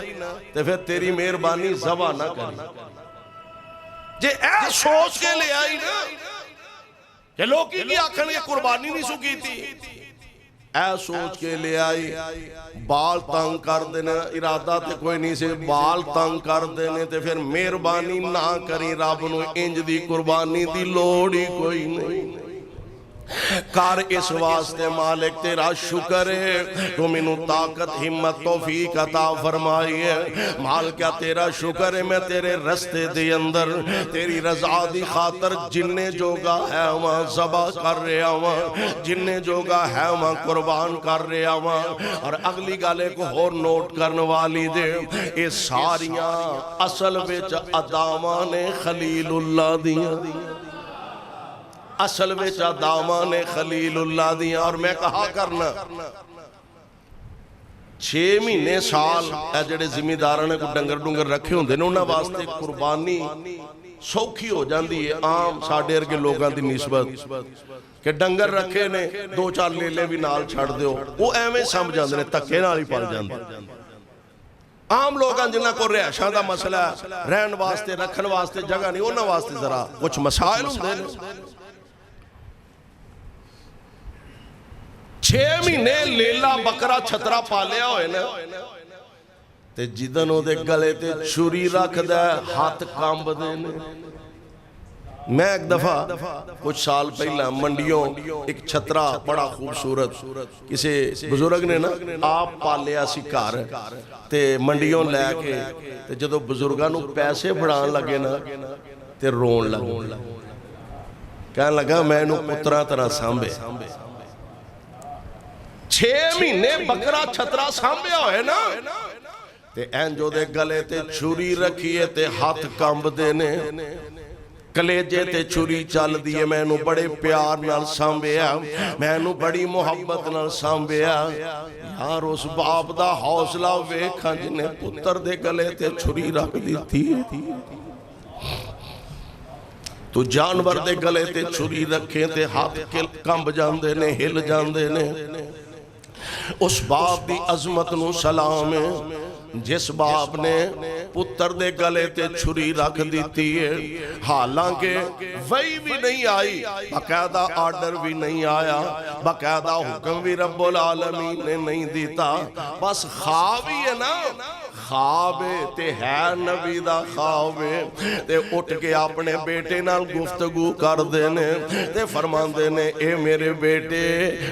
S2: تے پھر تیری مہربانی ذبح نہ کری، جے اے سوچ کے لے آئی نا کہ لوگی کی آنکھن یہ قربانی نہیں سکی تھی، اے سوچ کے لے آئی بال تنگ کر دینے، ارادہ تے کوئی نہیں سے بال تنگ کر دینے تے پھر مہربانی نہ کری، رب نو انج دی قربانی دی لوڑی کوئی نہیں کر اس واسطے مالک تیرا شکر ہے تو مینوں طاقت ہمت توفیق عطا فرمائی ہے، مالکہ تیرا شکر ہے میں تیرے رستے دے اندر تیری رضا دی خاطر جننے جوگا ہے وہاں ذبح کر رہا ہوں، جننے جوگا ہے وہاں قربان کر رہا ہوں۔ اور اگلی گالے کو اور نوٹ کرنے والی دے یہ ساریاں اصل وچ ادامان خلیل اللہ دیاں، اصل وچ دامان خلیل اللہ دیاں۔ اور میں کہا کرنا 6 مہینے سال اے جڑے ذمہ داراں نے کو ڈنگر رکھے ہوندے نے انہاں واسطے قربانی سوکھی ہو جاندی ہے عام ساڈے ورگے لوگاں دی نسبت کہ ڈنگر رکھے نے دو چار لیلے بھی نال چھڑ دیو وہ ایویں سمجھ جاندے نے تکے نال ہی پل جاندے عام لوگاں جنہاں کو رہائشاں دا مسئلہ ہے رہن واسطے رکھن واسطے جگہ نہیں انہاں واسطے ذرا کچھ مسائل ہوندے نے 6 مہینے لیلا بکرا چھترا پالیا ہوئے نا تے جدن او دے گلے تے چھری رکھ دے ہاتھ کامب دے نے میں ایک دفعہ کچھ سال پہلا منڈیوں ایک چھترا بڑا خوبصورت کسی بزرگ نے نا آپ پالیا سی گھر تے منڈیوں لے کے تے جدو بزرگاں نو پیسے بڑھان لگے نا تے رون لگے کہنے لگا میں نو پترا طرح سامبے 6 مہینے بکرا چھترا سامبیا ہوئے نا تے اینجو دے گلے تے چھری رکھیے تے ہاتھ کامب دینے کلیجے تے چھری چل دیئے میں نو بڑے پیار نال سامبیا میں نو بڑی محبت نال سامبیا یار اس باپ دا حوصلہ ویکھاں جنہیں پتر دے گلے تے چھری رکھ دی تھی تو جانور دے گلے تے چھری رکھیں تے ہاتھ کمب جاندے نے ہل جاندے نے اس باپ دی عظمت نو سلام ہے جس باپ نے پتر دے گلے تے چھری رکھ دیتی ہے حالانکہ وہی بھی نہیں آئی باقاعدہ آرڈر بھی نہیں آیا باقاعدہ حکم بھی رب العالمین نے نہیں دیتا بس خواب ہی ہے نا خواب تے ہے نبی دا خواب تے اٹھ کے اپنے بیٹے نال گفتگو کر دینے تے فرمان دینے اے میرے بیٹے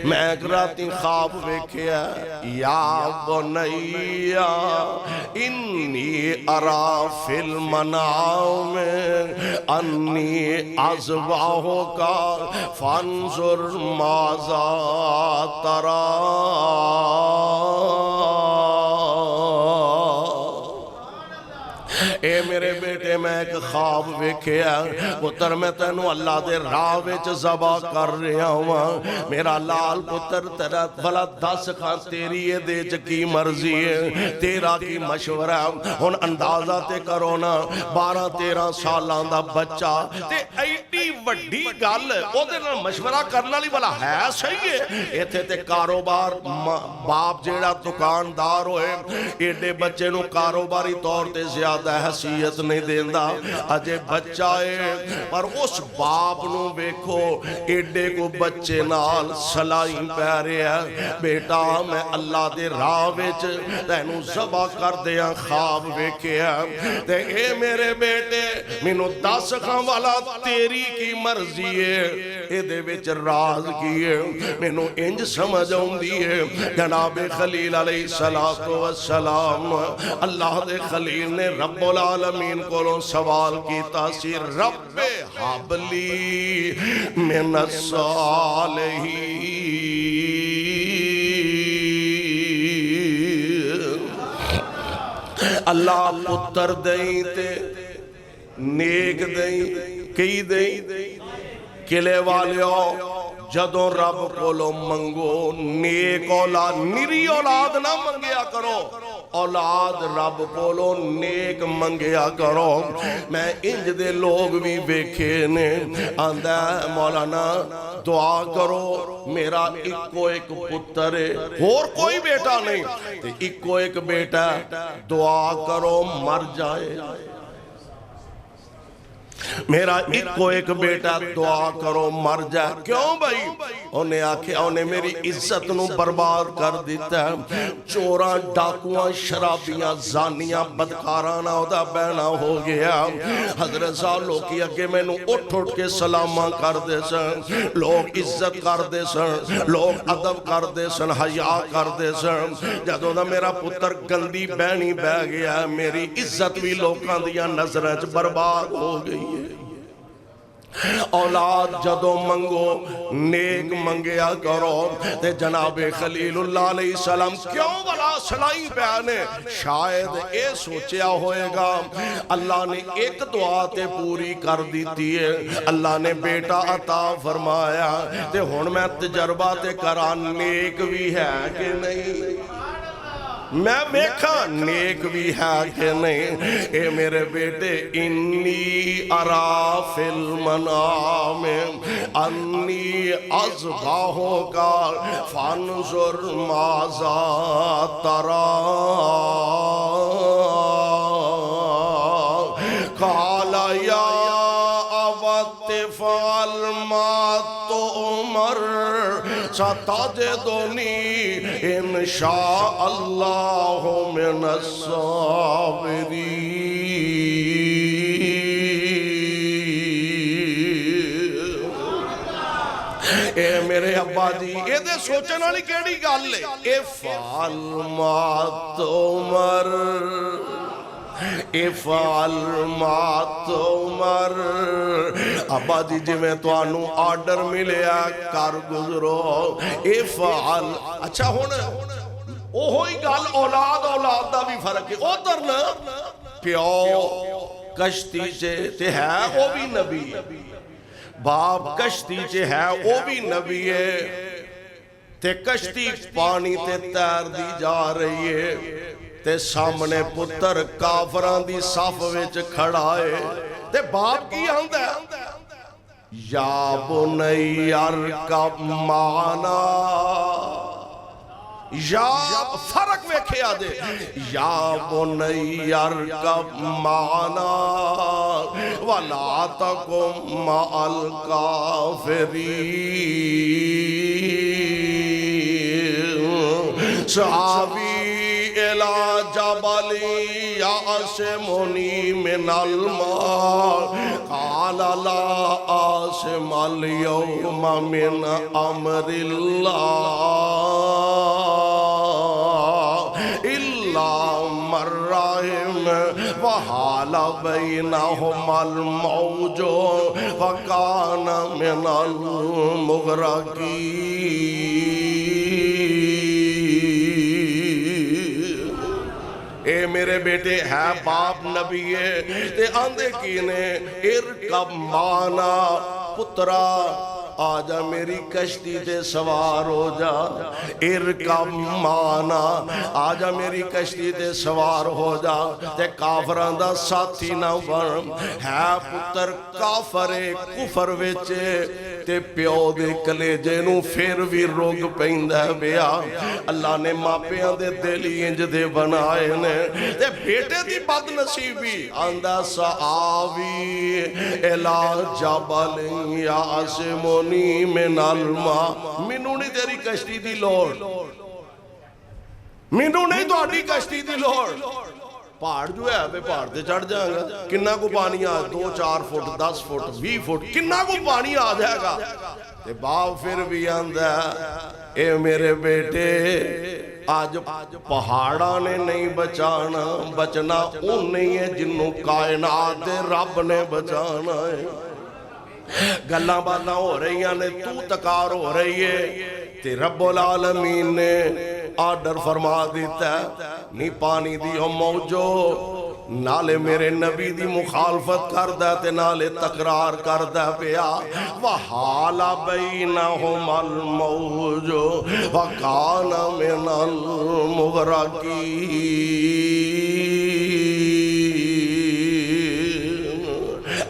S2: میں ایک راتی خواب ویکھیا یا بنیا انی ارا فی المنام انی ازباہکا فانظر ماذا ترا اے میرے بیٹے میں ایک خواب ویکھیا پتر میں تینوں اللہ دے راہ وچ ذبح کر رہا ہوں میرا لال پتر تیرا بھلا دس کھان تیری یہ دے کی مرضی ہے تیرا کی مشورہ ہن اندازہ تے کرو نا 12-13 سالاں دا بچہ تے ایڈی وڈی گل او دے نال مشورہ کرنا لی والا ہے صحیح ہے ایتھے تے کاروبار باپ جیڑا دکاندار ہوئے ایڈے بچے نو کاروباری طور تے زیادہ حیثیت نہیں دیندہ اجے بچہ ہے پر اس باپ نو بیکھو ایڈے کو بچے نال سلائی پیارے ہیں بیٹا میں اللہ دے راہ وچ تینوں ذبح کر دیاں خواب ویکھے ہیں تے اے میرے بیٹے مینوں دس کھاں والا تیری کی مرضی ہے اے دے وچ راز کی ہے مینوں انج سمجھ آؤندی ہے جناب خلیل علیہ السلام اللہ دے خلیل نے رب العالمین کو سوال کیتا سی رب حبلی من الصالحین اللہ پتر دیں تے نیک دیں کی دیں کلے والیو جدوں رب کولو منگو نیک اولاد نری اولاد نہ منگیا کرو اولاد رب کولو نیک منگیا کرو میں انج دے لوگ بھی بیکھے نے آندہ مولانا دعا کرو میرا ایکو ایک پتر ہے اور کوئی بیٹا نہیں ایکو ایک بیٹا دعا کرو مر جائے میرا ایکو ایک بیٹا دعا کرو مر جائے کیوں بھائی انہیں آکھے انہیں میری عزت نو برباد کر دیتا ہے چوراں ڈاکواں شرابیاں زانیاں بدکاراں دا بہنا ہو گیا حضرت صاحب لوگ کی اگے میں نو اٹھ کے سلامہ کر دے سن لوگ عزت کر دے سن لوگ ادب کر دے سن حیا کر دے سن جدوں دا میرا پتر گندی بہنی بہ گیا میری عزت بھی لوکاں دیاں نظریں برباد ہو گئی اولاد جدو منگو نیک منگیا کرو تے جناب خلیل اللہ علیہ السلام کیوں بلا سلائی پیانے شاید اے سوچیا ہوئے گا اللہ نے ایک دعا تے پوری کر دیتی ہے اللہ نے بیٹا عطا فرمایا تے ہن میں تجربہ تے کران نیک بھی ہے کہ نہیں میں ویکھا نیک بھی ہے کہ نہیں. اے میرے بیٹے انی ارا فی المنام انی اذبحک فانظر ماذا تری. قال یا ابت افعل ما تؤمر ستجدنی انشاء اللہ من الصابرین. اے میرے ابا جی یہ دے سوچن والی کیڑی گل ہے. افعل ما تؤمر افعل ما تؤمر. ابا جی جی میں تو آنو آرڈر ملیا کر گزرو. افعل اچھا ہونا اوہی گل اولاد دا بھی فرق ہے. ادھر نا پیو کشتی تے ہے وہ بھی نبی ہے, باپ کشتی چے ہے وہ بھی نبی ہے. تے کشتی پانی تے تیر دی جا رہی ہے تے سامنے پتر کافران دی صف وچ کھڑا ہے. تے باپ کی آندا ہے یا بنی ارکب معنا. یا فرق ویکھیا دے یا بنی ارکب معنا ولا تکن مع الکافرین. صحابی الى جبل یعصمنی من الماء قال لا عاصم اليوم من امر اللہ الا من رحم وحال بینہما الموج فکان من المغرقین. اے میرے بیٹے ہے باپ نبی ہے تے آندے کی نے ارکب معنا پترا آجا میری کشتی تے سوار ہو جا. ارکب معنا آجا میری کشتی تے سوار ہو جا. تے کافران دا ساتھی نہ بن ہے پتر کافر کفر وچے تے پیو دے کلیجے نو پھر بھی روگ پیندہ بیا. اللہ نے ماپیاں دے دلی انج دے بنائے نے تے بیٹے دی بد نصیبی آندہ سآوی الى جبل یعصمنی من الماء. مینوں نہیں تیری کشتی دی لوڑ, مینوں نہیں تو آڈی کشتی دی لوڑ. پہاڑ جو ہے بے پہاڑ دے چڑھ جائیں گا کنہ کو پانی آ 2-4 فٹ 10 فٹ 20 فٹ کنہ کو پانی آ جائے گا. تے باپ پھر بھی آندہ اے میرے بیٹے آج پہاڑا نے نہیں بچانا, بچنا ان نہیں ہے جنہوں کائنات رب نے بچانا ہے. گلہ باتاں ہو رہی ہیں تو تکار ہو رہی ہے تے رب العالمین نے آرڈر فرما دیتا ہے نی پانی دیو موجو نالے میرے نبی دی مخالفت کردہ تے نالے تقرار کردہ پیا. وحال بینہم الموجو وکان من المغرقین.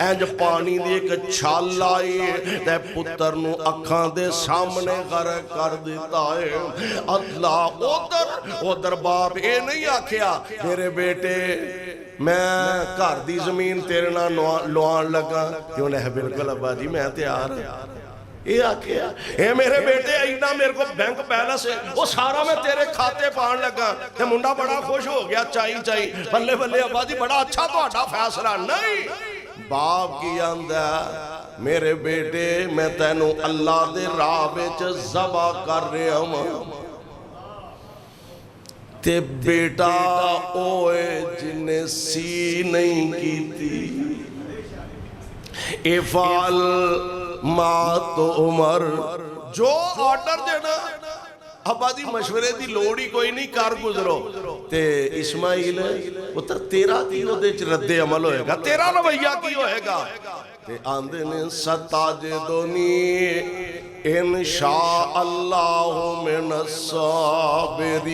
S2: اینج پانی دی ایک چھال آئی تے پتر نو اکھاں دے سامنے غرق کر دیتا ہے. اللہ ادھر باپ اے نہیں آکھیا میرے بیٹے میں گھر دی زمین تیرے نہ لوان لگا. کیوں نہیں بالکل ابا جی میں تیار یہ آکھیا اے میرے بیٹے اینا میرے کو بینک بیلنس ہے وہ سارا میں تیرے کھاتے پان لگا. تے منڈا بڑا خوش ہو گیا چائی بلے بلے ابا جی بڑا اچھا تو آٹھا فیصلہ. نہیں باپ کی آندہ میرے بیٹے میں تینوں اللہ دے راہ وچ ذبح کر رہا ہوں. تے بیٹا اوے جنہیں سی نہیں کی تھی. افعل ما تؤمر جو آرڈر دینا ابا دی مشورے دی لوڑی کوئی نہیں کر گزرو. تے اسماعیل پتر تیرا کی وہ دے رد عمل ہوئے گا, تیرا رویہ کی ہوئے گا. تے آندے نے ستاجدنی انشاء اللہ من الصابرین.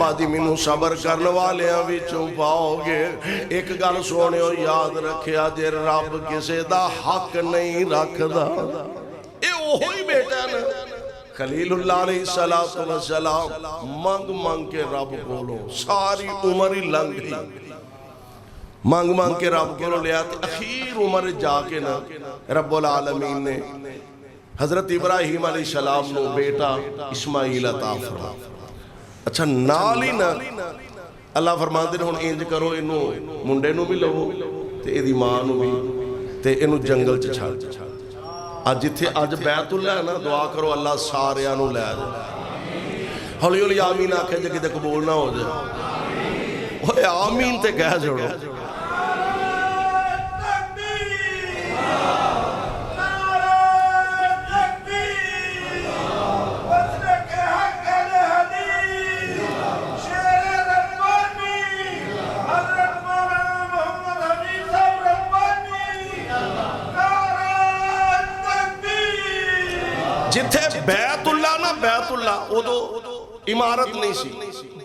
S2: ابا دی مینوں صبر کرن والیاں وچوں پاؤ گے۔ ایک گل سونیو یاد رکھیا، جے رب کسے دا حق نہیں رکھدا، اے اوہی بیٹا نا خلیل اللہ علیہ السلام منگ منگ کے رب کولو ساری عمر ہی لنگ گئی، منگ منگ کے رب کولو لیا، اخیر عمر جا کے نا رب العالمین نے حضرت ابراہیم علیہ السلام نو بیٹا اسماعیل عطا فرما۔ اچھا نال ہی نا اللہ فرماندے نے ہن انج کرو، اینو منڈے نو بھی لو تے ایدی ماں نو بھی تے اینو جنگل چ چھڈ۔ اج جتھے اج بیت اللہ ہے نا، دعا کرو اللہ ساریاں نو لے جائے۔ ہولی ہولی آمین آکھے جے کتے قبول نہ ہو جائے، اوے آمین تے کہہ چھوڑو۔ جتھے بیت اللہ نا، بیت اللہ او دو عمارت نہیں سی،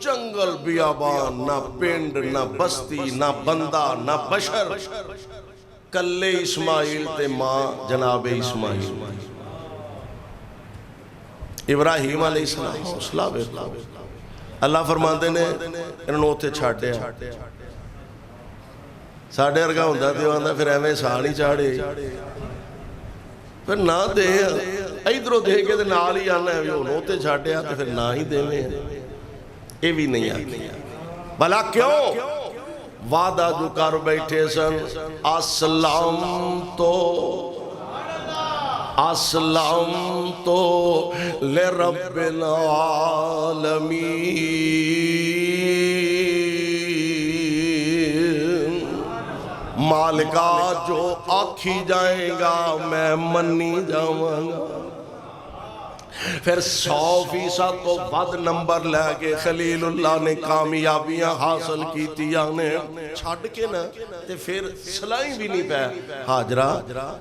S2: جنگل بیابان، نہ پنڈ نہ بستی نہ بندہ نہ بشر، کلے اسماعیل تے ماں جناب اسماعیل۔ ابراہیم علیہ السلام حوصلہ بیٹھا، اللہ فرماندے نے انہوں اوتھے چھاڑے، ساڑھے ارگا ہوندہ تے آندہ پھر ایویں ساڑی چاڑے، پھر نہ دے ادھروں دے کے نال ہی آنا ہے، انہوں تے چھاڑیا تے پھر نہ ہی دے میں، اے بھی نہیں آتی بھلا کیوں؟ وعدہ جو کر بیٹھے سن، اسلام تو لرب العالمین، مالکا جو آکھی جائے گا میں منی جاؤں گا۔ پھر 100% تو ود نمبر لے کے خلیل اللہ نے کامیابیاں حاصل کی تیانے چھڑ کے نا، تے پھر سلائی بھی نہیں پہ حاجرہ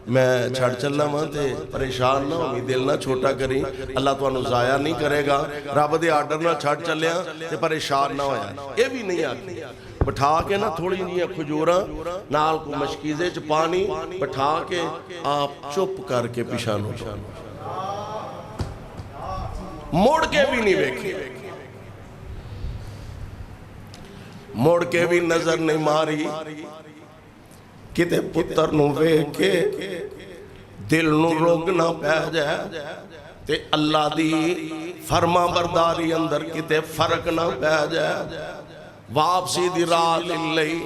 S2: میں چھڑ چلنا ماں تے پریشان نہ ہوئی، دل نہ چھوٹا کریں، اللہ تو انہوں ضائع نہیں کرے گا، رب دے آرڈر نہ چھڑ چلیا تے پریشان نہ ہویا، یہ بھی نہیں آتی۔ بٹھا کے نا تھوڑی نہیں کھجورا نال کو مشکیزے چ پانی بٹھا کے آپ چپ کر کے پیشانو موڑ کے بھی نہیں بیکھی، موڑ کے بھی نظر نہیں ماری، کتے پتر نو ویکھ کے دل نو روگ نہ پہ جائے تے اللہ دی فرما برداری اندر کتے فرق نہ پہ جائے۔ واپسی دی رات لئی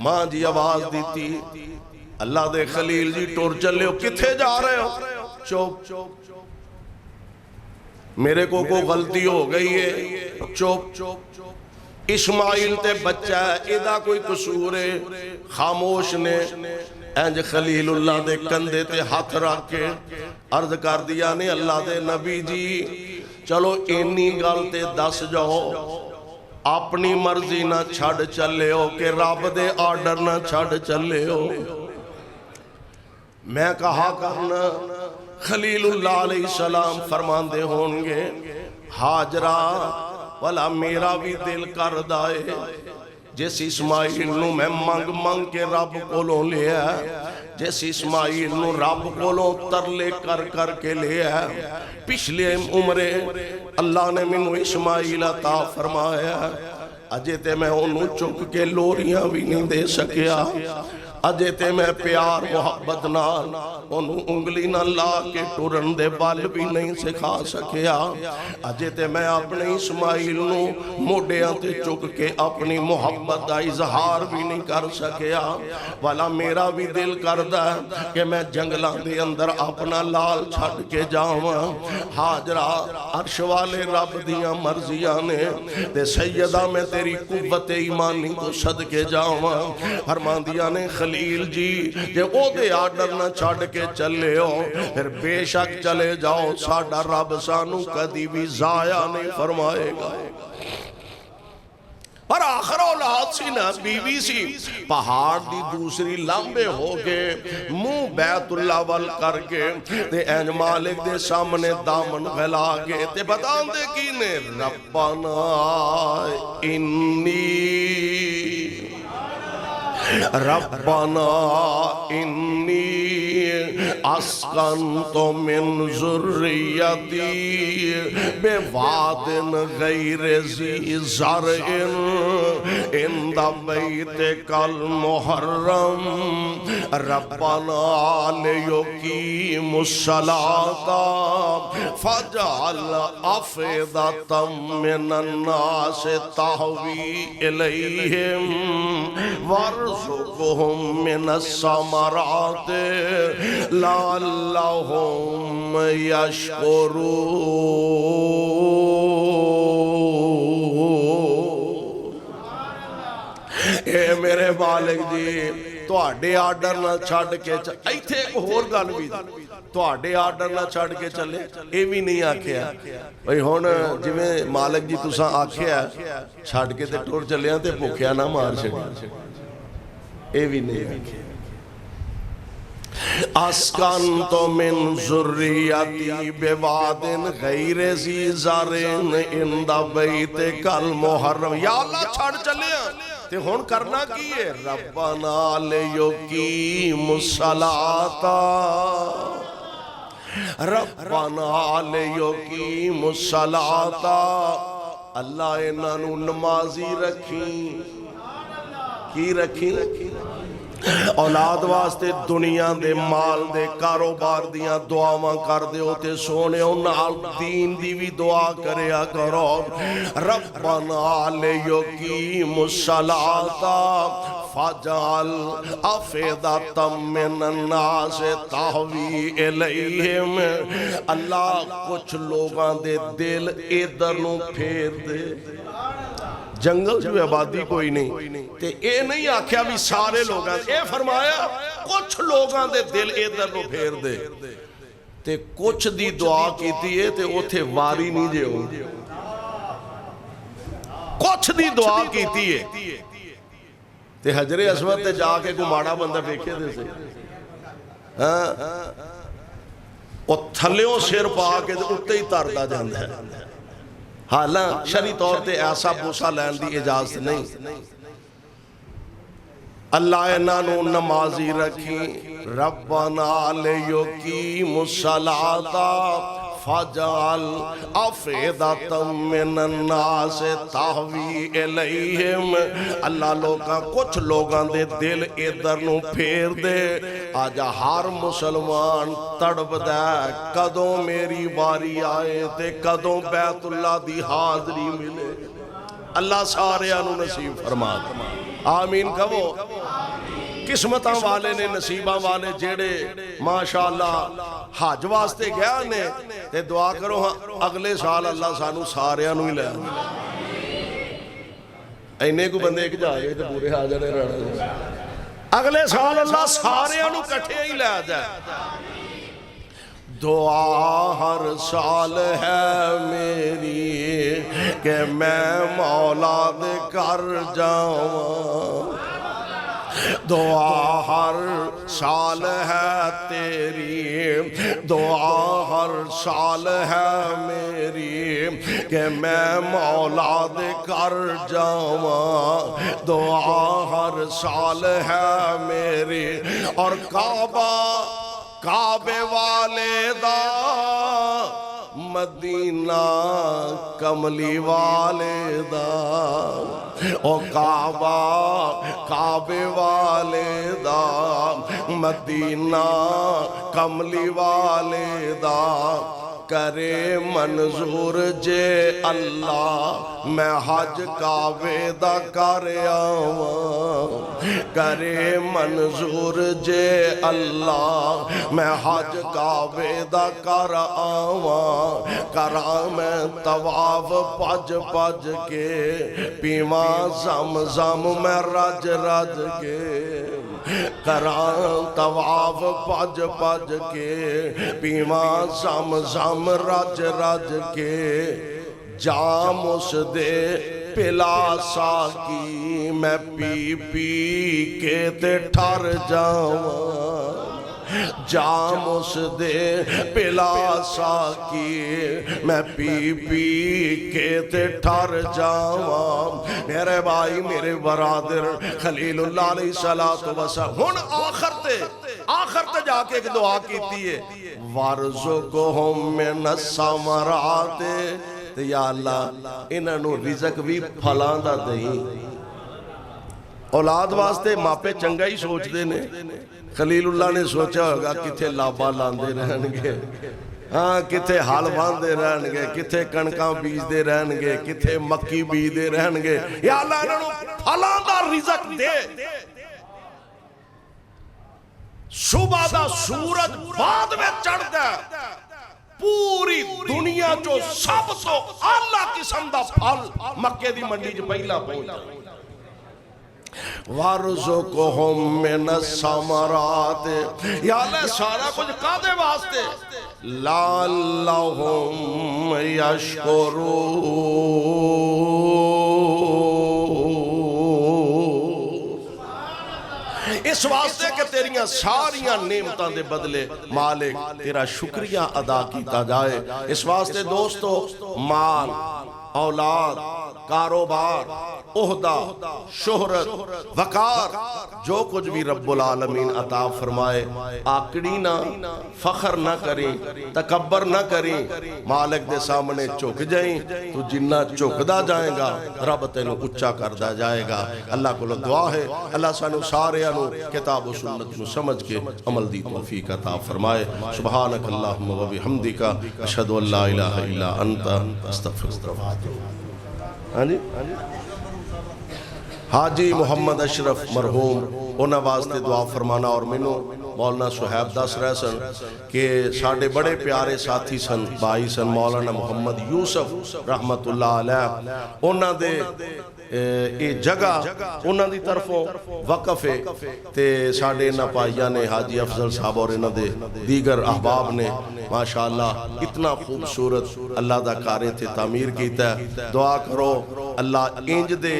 S2: ماں جی آواز دیتی، اللہ دے خلیل جی ٹور چلے ہو، کتھے جا رہے ہو؟ چوپ میرے کو غلطی ہو گئی ہے، چوپ اسماعیل تے بچہ ہے، ادھا کوئی قصور ہے، خاموش نے اینج خلیل اللہ دے کندے تے ہاتھ رکھ کے عرض کر دیا نے اللہ دے نبی جی چلو اینی گل تے دس جاؤ، اپنی مرضی نہ چھڑ چلے ہو کہ رب دے آرڈر نہ چھڑ چلے ہو۔ میں کہا کرنا خلیل اللہ علیہ السلام فرمان دے ہونگے، حاجرہ والا میرا بھی دل کر دائے جیس اسماعیل نو میں منگ کے رب کولوں لیا، جیس اسماعیل نو رب کولوں ترلے کر کے لیا، پچھلے عمرے اللہ نے منو اسماعیل عطا فرمایا، اجے تے میں انہوں چک کے لوریاں بھی نہیں دے سکیا، اجے تے میں پیار محبت نال انہوں انگلی نہ لا کے ٹورن دے بال بھی نہیں سکھا سکیا، اجے تے میں اپنے اسماعیل نو موڈیاں تے چک کے اپنی محبت دا اظہار بھی نہیں کر سکیا، والا میرا بھی دل کردہ کہ میں جنگلاں دے اندر اپنا لال چھڑ کے جاواں، حاجرہ عرش والے رب دیاں مرضیاں نے تے سیدہ میں تیری قوت ایمانی کو صدقے جاواں، فرماندیاں نے خلیل جی جے او دے آرڈر نہ چھڑ کے چلے ہو پھر بے شک چلے جاؤ، ساڑھا رب سانو کدی بھی ضائع نہیں فرمائے گا۔ پر آخر اولاد سی نا بیوی سی پہاڑ دی دوسری لمبے ہو کے منہ بیت اللہ وال کر کے تے اینج مالک دے سامنے دامن پھیلا کے تے بتاؤں دے کی نے ربنا انی اسکنت من ذریتی بواد غیر ذی زرع عند بیتک المحرم ربنا لیقیموا الصلاة فاجعل افئدة من الناس تهوی الیہم وارزقهم من الثمرات لعلهم یشکرون۔ اے میرے مالک جی تواڈے آرڈر نہ چھڈ کے ایتھے ایک ہور گل بھی تواڈے آرڈر نہ چھڈ کے چلے اے بھی نہیں آکھیا بھئی ہن جویں مالک جی تساں آکھیا چھڈ کے تے ٹر چلیاں تے بھکھیا نہ مار چھڑی اے بھی نہیں آکھیا اسکنت من ذریتی بواد غیر ذی زرع عند بیتک المحرم۔ یا اللہ چھڑ چلے تے ہون کرنا کی ہے ربنا لیقیموا الصلاة ربنا لیقیموا الصلاة اللہ انہاں نو نمازی رکھی کی رکھی اولاد واسطے دنیا دے مال دے کاروبار دیاں دعاواں کر دیو تے سونے نال دین دی بھی دعا کریا کرو ربنا لیقیموا الصلاة فاجعل افئدة من الناس تهوی الیہم۔ اللہ کچھ لوگاں دے دل ادھر نو پھیر دے جنگل جو آبادی کوئی نہیں تے اے نہیں آکھیا بھی سارے لوگاں اے فرمایا کچھ لوگاں دے دل ادھر نو پھیر دے تے کچھ دی دعا کیتی ہے تے اوتھے واری نہیں جے ہو کچھ دی دعا کیتی ہے تے حجر اسود تے جا کے کو ماڑا بندہ دیکھے دے سے او تھلیوں سر پا کے اتے ہی تردا جاندا ہے حالاں شرعی طور تے ایسا بوسا لین دی اجازت نہیں۔ اللہ انہاں نو نمازی رکھی ربنا لیقیموا الصلاة فاجعل افئدة من الناس تهوی الیہم۔ اللہ لوگاں کچھ لوگاں دے دل ادھر نو پھیر دے آجا ہر مسلمان تڑپ دے کدوں میری باری آئے تے کدوں بیت اللہ دی حاضری ملے اللہ سارے انو نصیب فرما آمین کہو قسمتاں والے نے نصیباں والے جیڑے ماشاءاللہ حج واسطے گیا نے تے دعا کرو اگلے سال اللہ سانو سارے انو ہی لے اینے کو بندے ایک جائے تے پورے حاضر رہنا اگلے سال اللہ سارے انو کٹھے ہی لے جائے۔ دعا ہر سال ہے میری کہ میں مولا دے کر جاؤں دعا ہر سال ہے تیری دعا ہر سال ہے میری کہ میں مولا دے کر جاواں دعا ہر سال ہے میری اور کعبے والے دا مدینہ کملی والے دا او کعبے والے دا مدینہ کملی والے دا کرے منظور جے اللہ میں حج کعبے دا کر آواں کرے منظور جے اللہ میں حج کعبے دا کر آواں کراں میں طواف پج پج کے پیواں زم زم میں رج رج کے کراں طواف پج پج کے پیواں زم زم رج رج کے جام اس دے پلا ساکی میں پی پی کے تے ٹھر جاواں جام اس دے پلا ساکی میں پی پی کے تے ٹھر جاواں میرے بھائی میرے برادر خلیل اللہ علیہ السلام ہن آخر تے جا کے ایک دعا کیتی ہے وارزقہم من الثمرات یا اللہ انہاں نو رزق بھی پھلاں دا دیں اولاد واسطے ماپے چنگا ہی سوچ دے نے خلیل اللہ نے سوچا ہوگا کتھے لابا لاندے رہنگے ہاں کتھے حال باندے رہنگے کتھے کنکاں بیج دے رہنگے کتھے مکی بیج دے رہنگے یا اللہ انہوں پھلاں دا رزق دے صبح دا سورج بعد میں چڑھ دے پوری دنیا جو سب تو اللہ قسم دا پھل مکے دی منڈی جو پہلا پہنچا وَارْزُقْهُمْ مِنَ الثَّمَرَاتِ یا اللہ سارا کچھ قادے واسطے لَعَلَّهُمْ يَشْكُرُونَ اس واسطے کہ تیریاں ساریاں نعمتاں دے بدلے مالک تیرا شکریہ ادا کیتا جائے اس واسطے دوستو مال اولاد کاروبار عہدہ شہرت وقار جو کچھ بھی رب العالمین عطا فرمائے آکڑی نہ فخر نہ کریں تکبر نہ کریں مالک دے سامنے چک جائیں تو جنہ چکدا جائیں گا رب تینوں اچھا کردہ جائے گا اللہ کو دعا ہے اللہ سانو سارے انو کتاب و سنت نو سمجھ کے عمل دی توفیق عطا فرمائے سبحانک اللہم و بحمدک اشہد ان لا الہ الا انت استغفرک حاجی محمد اشرف مرحوم انہاں واسطے دعا فرمانا اور منو مولانا صحیب دس رہ سن کہ ساڑھے بڑے پیارے ساتھی سن بھائی سن مولانا محمد یوسف رحمت اللہ علیہ انہاں دے اے جگہ انہاں دی طرفوں وقف ہے تے ساڑھے انہاں پائیاں نے حاجی افضل صاحب اور انہاں دے دیگر احباب نے ماشاءاللہ اتنا خوبصورت اللہ دا کارے تھے تعمیر کیتا ہے دعا کرو اللہ انج دے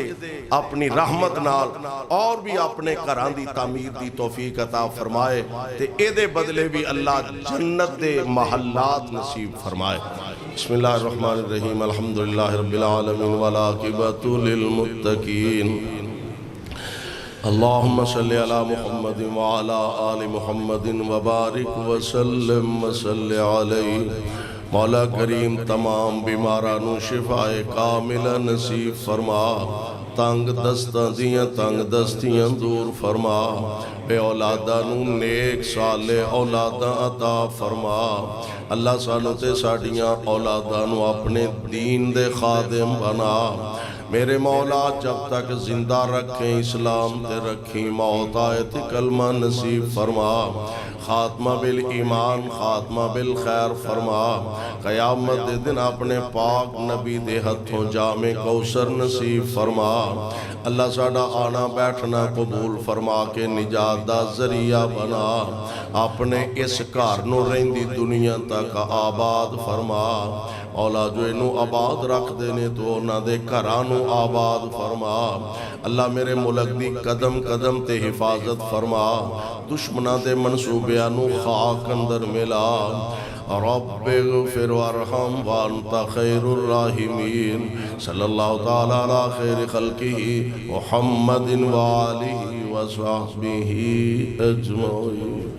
S2: اپنی رحمت نال اور بھی اپنے گھراں دی تعمیر دی توفیق عطا فرمائے تے اے دے بدلے بھی اللہ جنت دے محلات نصیب فرمائے بسم اللہ الرحمن الرحیم الحمدللہ رب العالمین والعاقبۃ للمتقین اللہم صلی علی محمد وعلی آل محمد وبارک وسلم وصلی علیہ مولا کریم تمام بیمارانو شفاء کامل نصیب فرما تنگ دستیاں دور فرما بے اولادانو نیک صالح اولاداں عطا فرما اللہ سانو تے ساڑیاں اولادانو اپنے دین دے خادم بنا میرے مولا جب تک زندہ رکھیں اسلام تے رکھیں موت آیت کلمہ نصیب فرما خاتمہ بالایمان خاتمہ بالخیر فرما قیامت دن اپنے پاک نبی دے ہتھوں جامع کوثر نصیب فرما اللہ ساڑا آنا بیٹھنا قبول فرما کے نجات دا ذریعہ بنا اپنے اس کار نو رہندی دنیا تک آباد فرما اولا جو انو آباد رکھ دینے تو نہ دے کرانو آباد فرما اللہ میرے ملک دی قدم قدم تے حفاظت فرما دشمنہ دے منصوبیانو خاک اندر ملا رب اغفر وارحم وانت خیر الراحمین صلی اللہ تعالی علی خیر خلقہ محمد وآلہ وصحبہ اجمعین